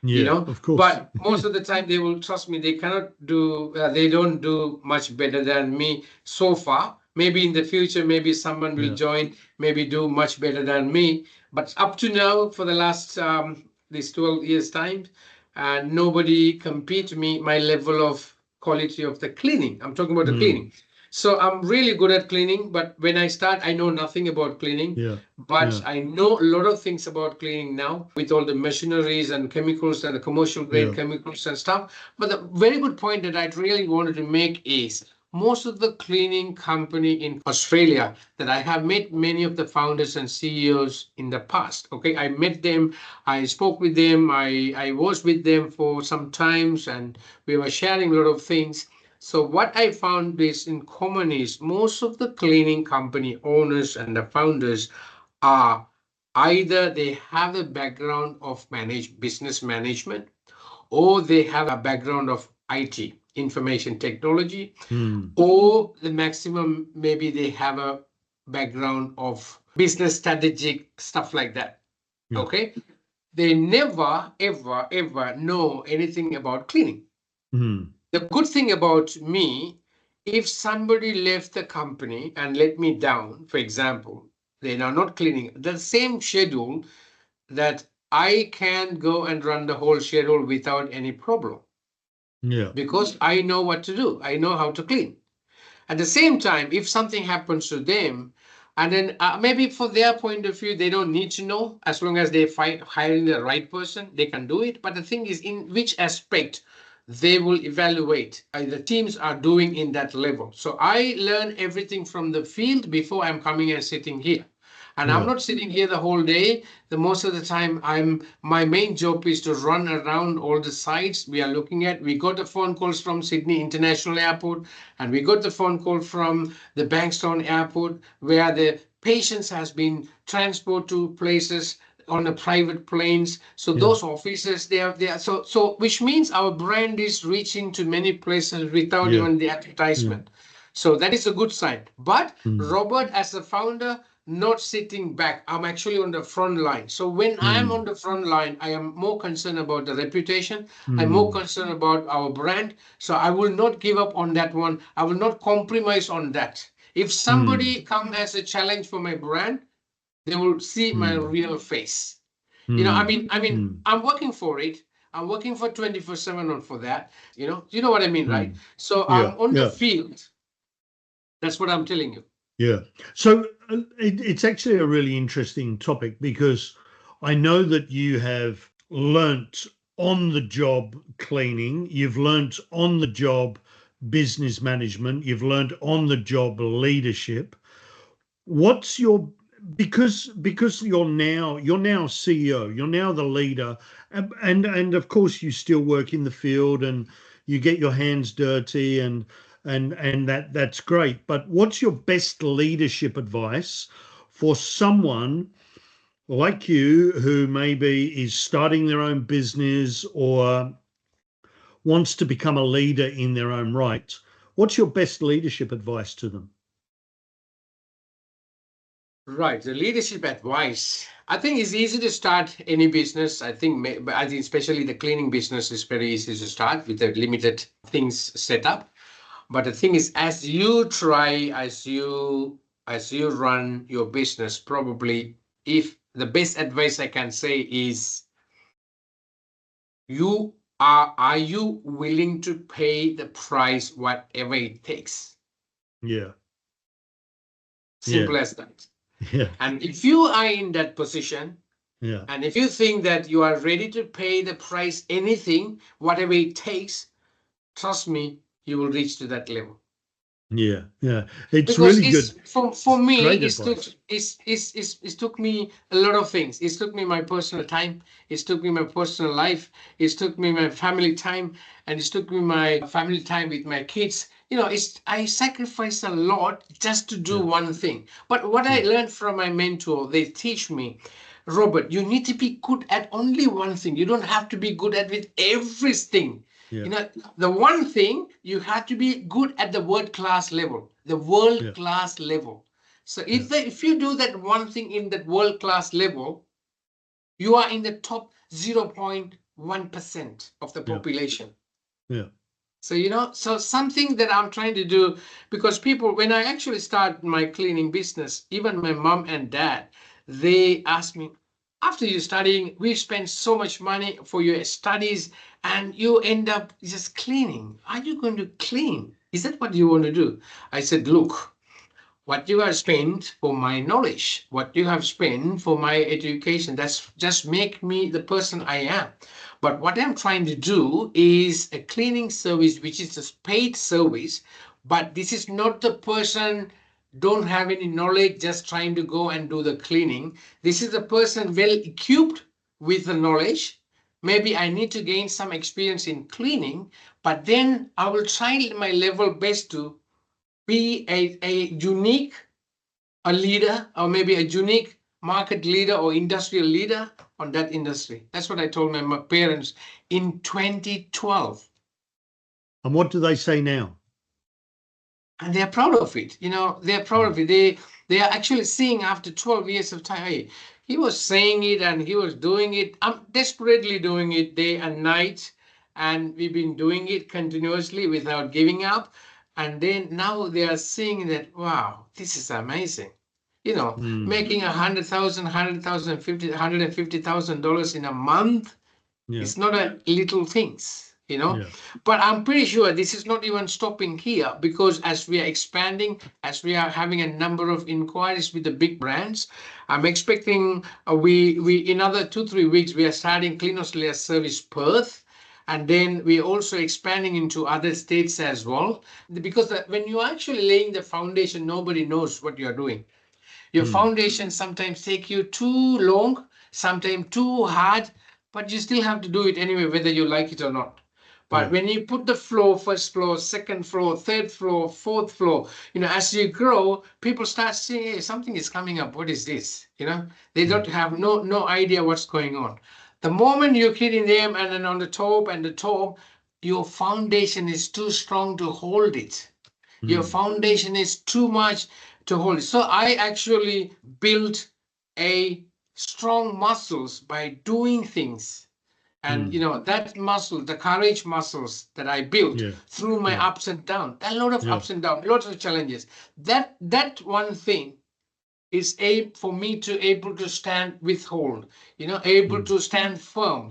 Yeah. Of course. but most of the time they will trust me. They cannot do they don't do much better than me so far. Maybe in the future, maybe someone will Yeah. join, maybe do much better than me, but up to now, for the last these 12 years time, nobody compete me my level of quality of the cleaning. I'm talking about the Mm. cleaning. So I'm really good at cleaning, but when I start, I know nothing about cleaning. Yeah. But Yeah. I know a lot of things about cleaning now with all the machineries and chemicals and the commercial grade Yeah. chemicals and stuff. But the very good point that I really wanted to make is most of the cleaning company in Australia that I have met many of the founders and CEOs in the past. Okay, I met them, I spoke with them, I was with them for some times, and we were sharing a lot of things. So what I found is in common is most of the cleaning company owners and the founders are either they have a background of business management, or they have a background of IT, information technology, Mm. or the maximum maybe they have a background of business strategic stuff like that. Yeah. Okay, they never ever ever know anything about cleaning. Mm. The good thing about me, if somebody left the company and let me down, for example, they are not cleaning the same schedule, that I can go and run the whole schedule without any problem Yeah. because I know what to do. I know how to clean. At the same time, if something happens to them, and then maybe for their point of view, they don't need to know. As long as they find hiring the right person, they can do it. But the thing is, in which aspect they will evaluate the teams are doing in that level. So I learn everything from the field before I'm coming and sitting here. And I'm Yeah. not sitting here the whole day. The most of the time, my main job is to run around all the sites we are looking at. We got the phone calls from Sydney International Airport, and we got the phone call from the Bankstown Airport, where the patients has been transported to places on the private planes. So Yeah. those offices, so which means our brand is reaching to many places without Yeah. even the Yeah. advertisement. So that is a good sign. But Mm. Robert, as a founder, not sitting back. I'm actually on the front line. So when I'm Mm. on the front line, I am more concerned about the reputation. I'm more Mm. concerned about our brand. So I will not give up on that one. I will not compromise on that. If Mm. somebody come as a challenge for my brand, they will see my Mm. real face. Mm. Mm. I'm working for it. I'm working for 24/7 on for that. You know what I mean, right? Mm. So I'm Yeah. on the Yeah. field. That's what I'm telling you. Yeah. So it's actually a really interesting topic because I know that you have learnt on the job cleaning, you've learnt on the job business management, you've learnt on the job leadership. What's your because you're now CEO, you're now the leader, and of course you still work in the field and you get your hands dirty and that's great. But what's your best leadership advice for someone like you who maybe is starting their own business or wants to become a leader in their own right? What's your best leadership advice to them? Right, the leadership advice. I think it's easy to start any business. But I think especially the cleaning business is very easy to start with the limited things set up. But the thing is, as you run your business, probably if the best advice I can say is are you willing to pay the price whatever it takes? Yeah. Yeah. Simple as that. Yeah. And if you are in that position, Yeah. and if you think that you are ready to pay the price, anything, whatever it takes, trust me, you will reach to that level. Yeah, yeah, it's Because really it's good. for me, Great advice. it took me a lot of things. It took me my personal time, it took me my personal life, it took me my family time, and it took me my family time with my kids. It's I sacrificed a lot just to do Yeah, one thing. But what I yeah, learned from my mentor, they teach me, Robert, you need to be good at only one thing. You don't have to be good at with everything. yeah, You know, the one thing you have to be good at the world class level, the yeah, world class level. So yeah, if you do that one thing in that world class level, you are in the top 0.1% of the yeah, population. yeah. So, so something that I'm trying to do, because people, when I actually start my cleaning business, even my mom and dad, they ask me, after you studying, we spend so much money for your studies and you end up just cleaning. Are you going to clean? Is that what you want to do? I said, look, what you have spent for my knowledge, what you have spent for my education, that's just make me the person I am. But what I'm trying to do is a cleaning service, which is a paid service. But this is not the person don't have any knowledge, just trying to go and do the cleaning. This is the person well equipped with the knowledge. Maybe I need to gain some experience in cleaning, but then I will try my level best to be a unique a leader or maybe a unique market leader or industrial leader on that industry. That's what I told my parents in 2012. And what do they say now? And they're proud of it. They're proud Mm, of it. They are actually seeing after 12 years of time, hey, he was saying it and he was doing it. I'm desperately doing it day and night. And we've been doing it continuously without giving up. And then now they are seeing that, wow, this is amazing. mm, Making 100,000, 100,000, $150,000 in a month, yeah, it's not a little things. yeah, But I'm pretty sure this is not even stopping here, because as we are expanding, as we are having a number of inquiries with the big brands, I'm expecting we in another 2-3 weeks we are starting Clean Australia Service Perth, And then we're also expanding into other states as well. Because when you're actually laying the foundation, nobody knows what you're doing. Your foundation sometimes take you too long, sometimes too hard, but you still have to do it anyway, whether you like it or not. But Yeah. when you put the floor, first floor, second floor, third floor, fourth floor, as you grow, people start saying, hey, something is coming up. What is this? They don't have no idea what's going on. The moment you hit in them and then on the top and the top, your foundation is too strong to hold it. Your foundation is too much to hold it. So I actually built a strong muscles by doing things. And that muscle, the courage muscles that I built Yeah. through my Yeah. ups and downs, a lot of Yeah. ups and downs, lots of challenges. That one thing is for me to able to stand withhold, able to stand firm,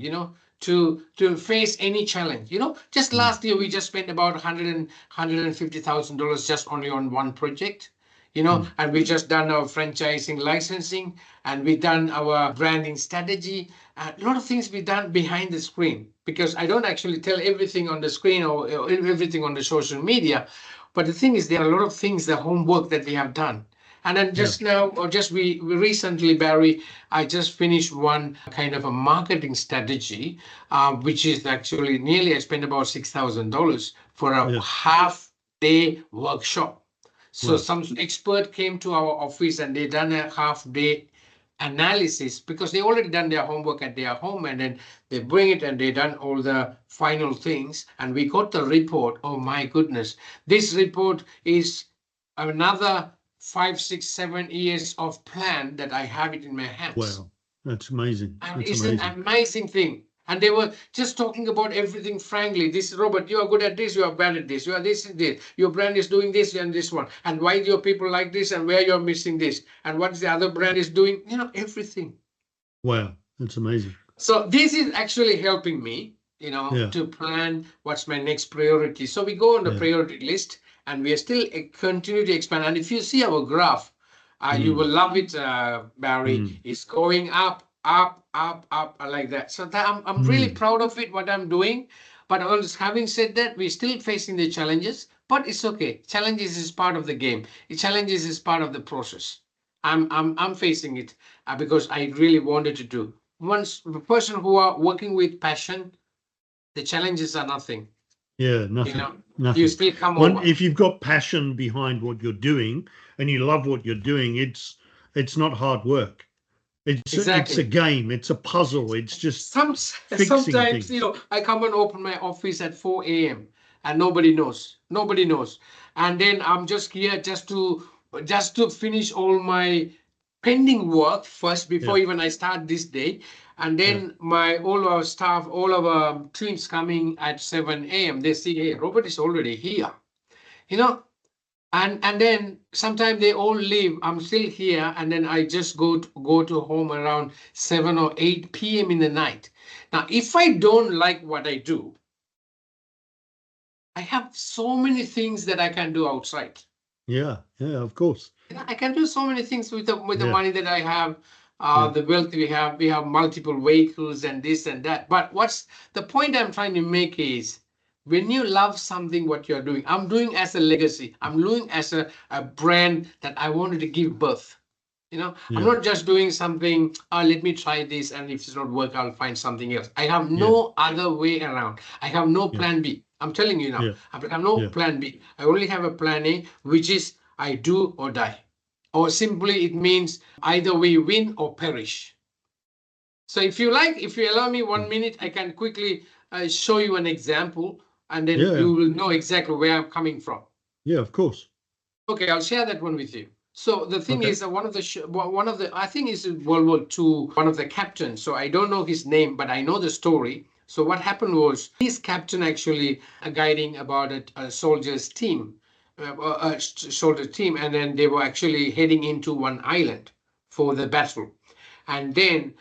to face any challenge. Just last year we just spent about $150,000 just only on one project. And we just done our franchising licensing, and we done our branding strategy. A lot of things we done behind the screen, because I don't actually tell everything on the screen or everything on the social media. But the thing is, there are a lot of things, the homework that we have done. And then Yeah. just now, or just we recently, Barry, I just finished one kind of a marketing strategy, which is actually nearly, I spent about $6,000 for a Yeah. half day workshop. So Wow. some expert came to our office and they done a half day analysis, because they already done their homework at their home, and then they bring it and they done all the final things, and we got the report. Oh my goodness, this report is another 5, 6, 7 years of plan that I have it in my hands. Wow. That's amazing. And That's it's an amazing. amazing thing. And they were just talking about everything frankly. This, Robert, you are good at this, you are bad at this, you are this and this. Your brand is doing this and this one. And why do your people like this, and where you're missing this? And what the other brand is doing, everything. Wow. That's amazing. So this is actually helping me, Yeah. to plan what's my next priority. So we go on the Yeah. priority list, and we are still continue to expand. And if you see our graph, you will love it, Barry. It's going up, up, up, up, like that. So I'm really proud of it, what I'm doing. But also, having said that, we're still facing the challenges, but it's okay. Challenges is part of the game. Challenges is part of the process. I'm facing it, because I really wanted to do. Once the person who are working with passion, the challenges are nothing. Yeah. You Nothing. know, you Nothing. still come One, over. if you've got passion behind what you're doing and you love what you're doing, it's not hard work. It's a Exactly. game. It's a puzzle. It's just fixing Sometimes, things. I come and open my office at 4 a.m. and nobody knows. Nobody knows. And then I'm just here just to finish all my pending work first before Yeah. even I start this day. And Yeah. then all our staff, all our teams coming at 7 a.m. They see, hey, Robert is already here. You know, and then sometimes they all leave. I'm still here, and then I just go to home around 7 or 8 p.m. in the night. Now, if I don't like what I do, I have so many things that I can do outside. Yeah. Yeah. Of course. I can do so many things with the Yeah. money that I have, Yeah. the wealth we have. We have multiple vehicles and this and that. But what's the point I'm trying to make is, when you love something, what you're doing, I'm doing as a legacy. I'm doing as a brand that I wanted to give birth. I'm Yeah. not just doing something, let me try this, and if it's not work, I'll find something else. I have Yeah. no other way around. I have no Yeah. plan B. I'm telling you now, Yeah. I have no Yeah. plan B. I only have a plan A, which is I do or die. Or simply it means either we win or perish. So if you like, if you allow me Yeah. 1 minute, I can quickly show you an example, and then Yeah. you will know exactly where I'm coming from. Yeah. Of course. Okay, I'll share that one with you. So the thing Okay. is, one of the I think is World War II, one of the captains. So I don't know his name, but I know the story. So what happened was, his captain actually guiding about a soldier's team, soldier team, and then they were actually heading into one island for the battle. And then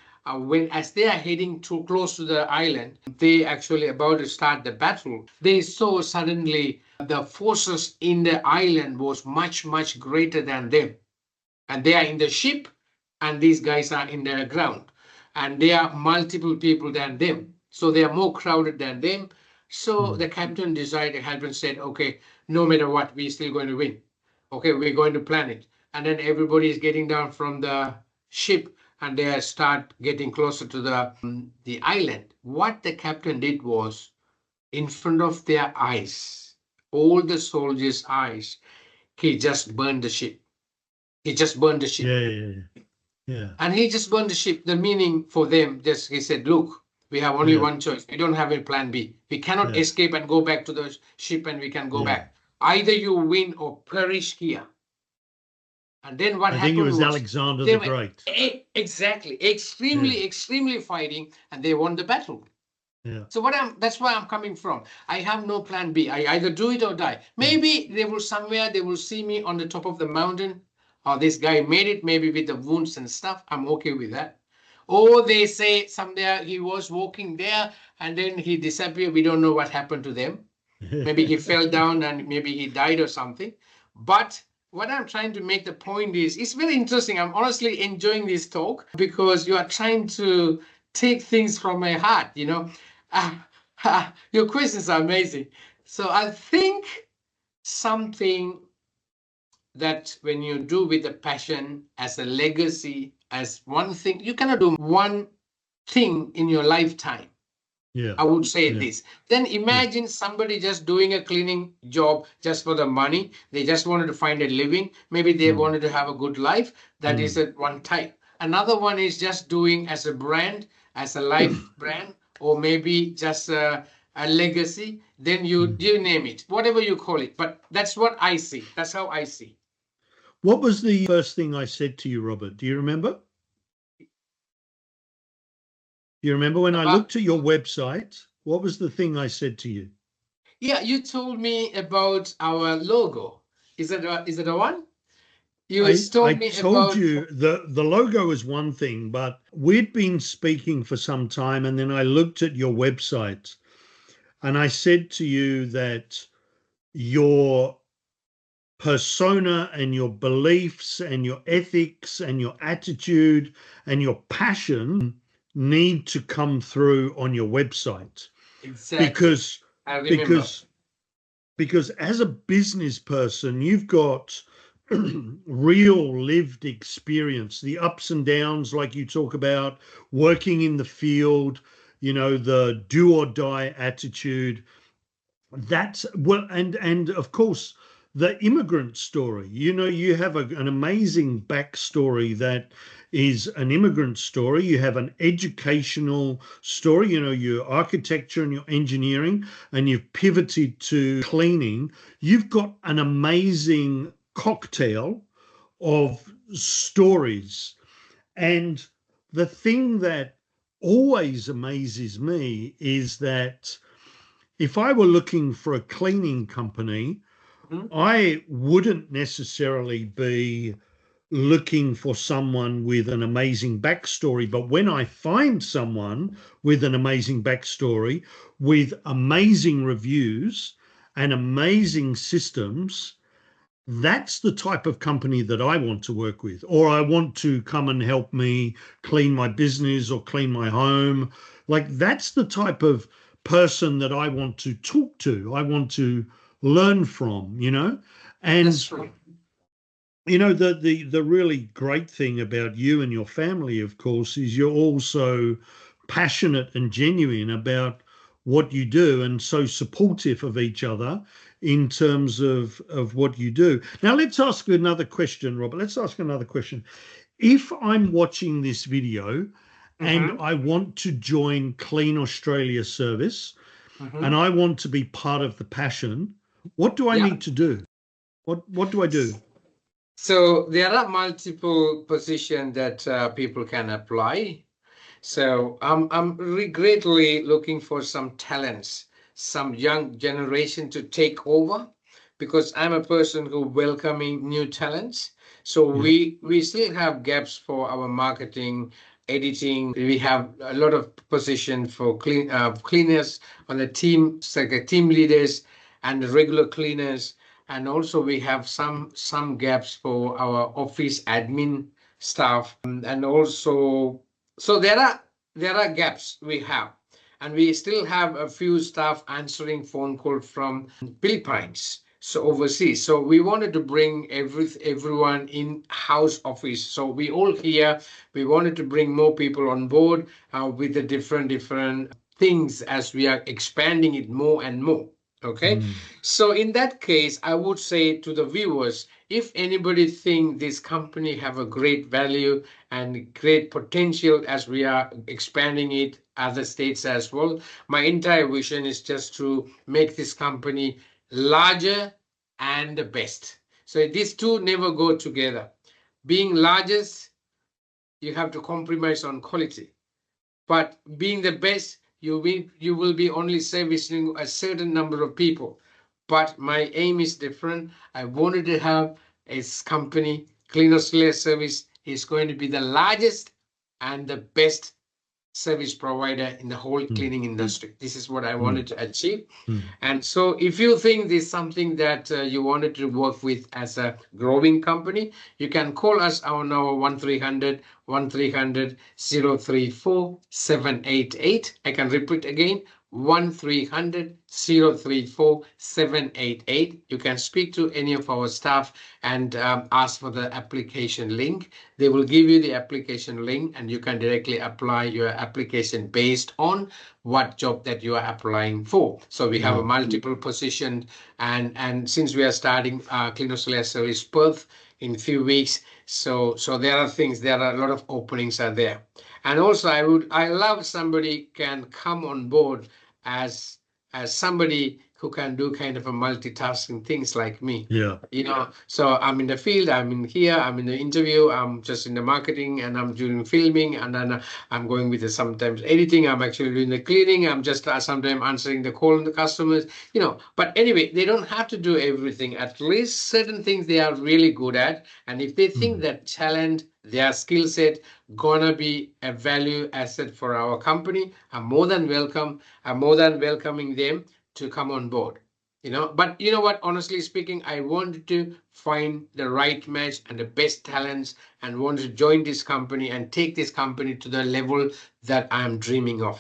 when as they are heading too close to the island, they actually about to start the battle. They saw suddenly the forces in the island was much, much greater than them. And they are in the ship, and these guys are in the ground. And there are multiple people than them. So they are more crowded than them. So the captain said, okay, no matter what, we're still going to win. Okay, we're going to plan it. And then everybody is getting down from the ship and they start getting closer to the island. What the captain did was, in front of their eyes, all the soldiers' eyes, he just burned the ship. He just burned the ship. Yeah, yeah, yeah. Yeah. And he just burned the ship. The meaning for them, just he said, look, we have only Yeah. one choice. We don't have a plan B. We cannot Yeah. escape and go back to the ship and we can go Yeah. back. Either you win or perish here. And then what I think it happened was was Alexander they the were Great. exactly, Yeah. extremely fighting, and they won the battle. Yeah. So that's where I'm coming from. I have no plan B. I either do it or die. Maybe they will see me on the top of the mountain. Or this guy made it, maybe with the wounds and stuff. I'm okay with that. Or they say someday he was walking there and then he disappeared. We don't know what happened to them. Maybe he fell down and maybe he died or something. But what I'm trying to make the point is, it's very interesting. I'm honestly enjoying this talk because you are trying to take things from my heart, you know. Your questions are amazing. So I think something that when you do with a passion as a legacy, as one thing, you cannot do one thing in your lifetime. Yeah. I would say Yeah. this. Then imagine somebody just doing a cleaning job just for the money. They just wanted to find a living. Maybe they wanted to have a good life. That is one type. Another one is just doing as a brand, as a life brand, or maybe just a legacy. Then you name it, whatever you call it. But that's what I see. That's how I see. What was the first thing I said to you, Robert? Do you remember? Do you remember when I About looked at your website? What was the thing I said to you? Yeah, you told me about our logo. Is it the one? You I told me told about. you the logo is one thing, but we'd been speaking for some time, and then I looked at your website, and I said to you that your persona and your beliefs and your ethics and your attitude and your passion need to come through on your website Exactly. because I remember. because because as a business person you've got real lived experience, the ups and downs like you talk about, working in the field, you know, the do or die attitude. That's well, and of course the immigrant story. You know, you have an amazing backstory that is an immigrant story. You have an educational story. You know, your architecture and your engineering, and you've pivoted to cleaning. You've got an amazing cocktail of stories. And the thing that always amazes me is that if I were looking for a cleaning company, Mhm. I wouldn't necessarily be looking for someone with an amazing backstory. But when I find someone with an amazing backstory, with amazing reviews and amazing systems, that's the type of company that I want to work with, or I want to come and help me clean my business or clean my home. Like that's the type of person that I want to talk to. I want to learn from, you know? That's And true. you know, the really great thing about you and your family, of course, is you're also passionate and genuine about what you do and so supportive of each other in terms of what you do. Now let's ask another question, Robert. Let's ask another question. If I'm watching this video and Mm-hmm. I want to join Clean Australia service and Mm-hmm. I want to be part of the passion, what do I Yeah. need to do? What do I do? So there are multiple positions that people can apply. So I'm greatly looking for some talents, some young generation to take over, because I'm a person who welcoming new talents. So Yeah. we still have gaps for our marketing, editing. We have a lot of position for cleaners on the team, like team leaders and the regular cleaners. And also we have some gaps for our office admin staff, and also so there are gaps we have. and we still have a few staff answering phone call from Philippines, so overseas. So we wanted to bring everyone in house office. So we all here. We wanted to bring more people on board with the different things as we are expanding it more and more. Okay, Mm. so in that case, I would say to the viewers, if anybody think this company have a great value and great potential as we are expanding it other states as well, my entire vision is just to make this company larger and the best. So these two never go together. Being largest, you have to compromise on quality, but being the best, you will be only servicing a certain number of people. But my aim is different. I wanted to have a company. Clean Australia Service is going to be the largest and the best service provider in the whole Mm. cleaning industry. This is what I Mm. wanted to achieve. Mm. And so, if you think this is something that you wanted to work with as a growing company, you can call us on our 1300 788. I can repeat again, 1300 788. You can speak to any of our staff and ask for the application link. They will give you the application link, and you can directly apply your application based on what job that you are applying for. So we have a Wow. multiple position, and since we are starting Clean Australia Service Perth in a few weeks, so there are things, there are a lot of openings are there. And also I love somebody can come on board as somebody who can do kind of a multitasking things like me. Yeah. So I'm in the field, I'm in here, I'm in the interview, I'm just in the marketing, and I'm doing filming, and then I'm going with the sometimes editing, I'm actually doing the cleaning, I'm just sometimes answering the call on the customers. But anyway, they don't have to do everything. At least certain things they are really good at, and if they think Mm. that talent, their skill set gonna be a value asset for our company, I'm more than welcome. I'm more than welcoming them to come on board. But you know what, honestly speaking, I wanted to find the right match and the best talents, and want to join this company and take this company to the level that I'm dreaming of.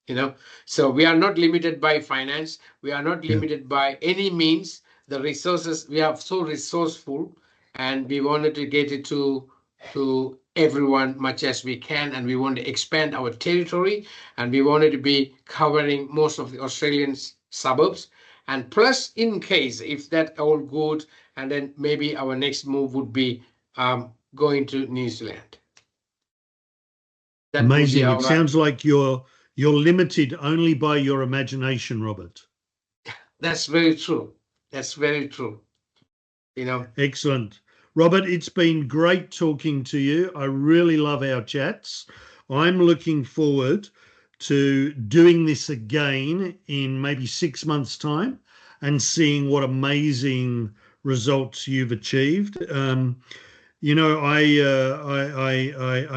you know so we are not limited by finance, we are not Yeah. limited by any means. The resources, we are so resourceful, and we wanted to get it to everyone much as we can, and we want to expand our territory, and we wanted to be covering most of the Australian suburbs. And plus, in case if that all good, and then maybe our next move would be going to New Zealand. That would be Amazing. It our. sounds like you're limited only by your imagination, Robert. That's very true. That's very true. You know. Excellent. Robert, it's been great talking to you. I really love our chats. I'm looking forward to doing this again in maybe 6 months' time and seeing what amazing results you've achieved. I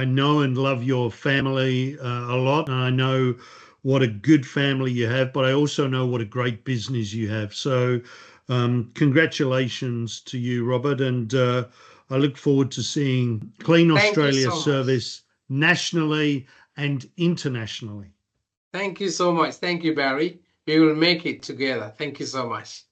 know and love your family a lot, and I know what a good family you have, but I also know what a great business you have. So, congratulations to you, Robert, and I look forward to seeing Clean Thank you Australia so much. service nationally and internationally. Thank you so much. Thank you, Barry. We will make it together. Thank you so much.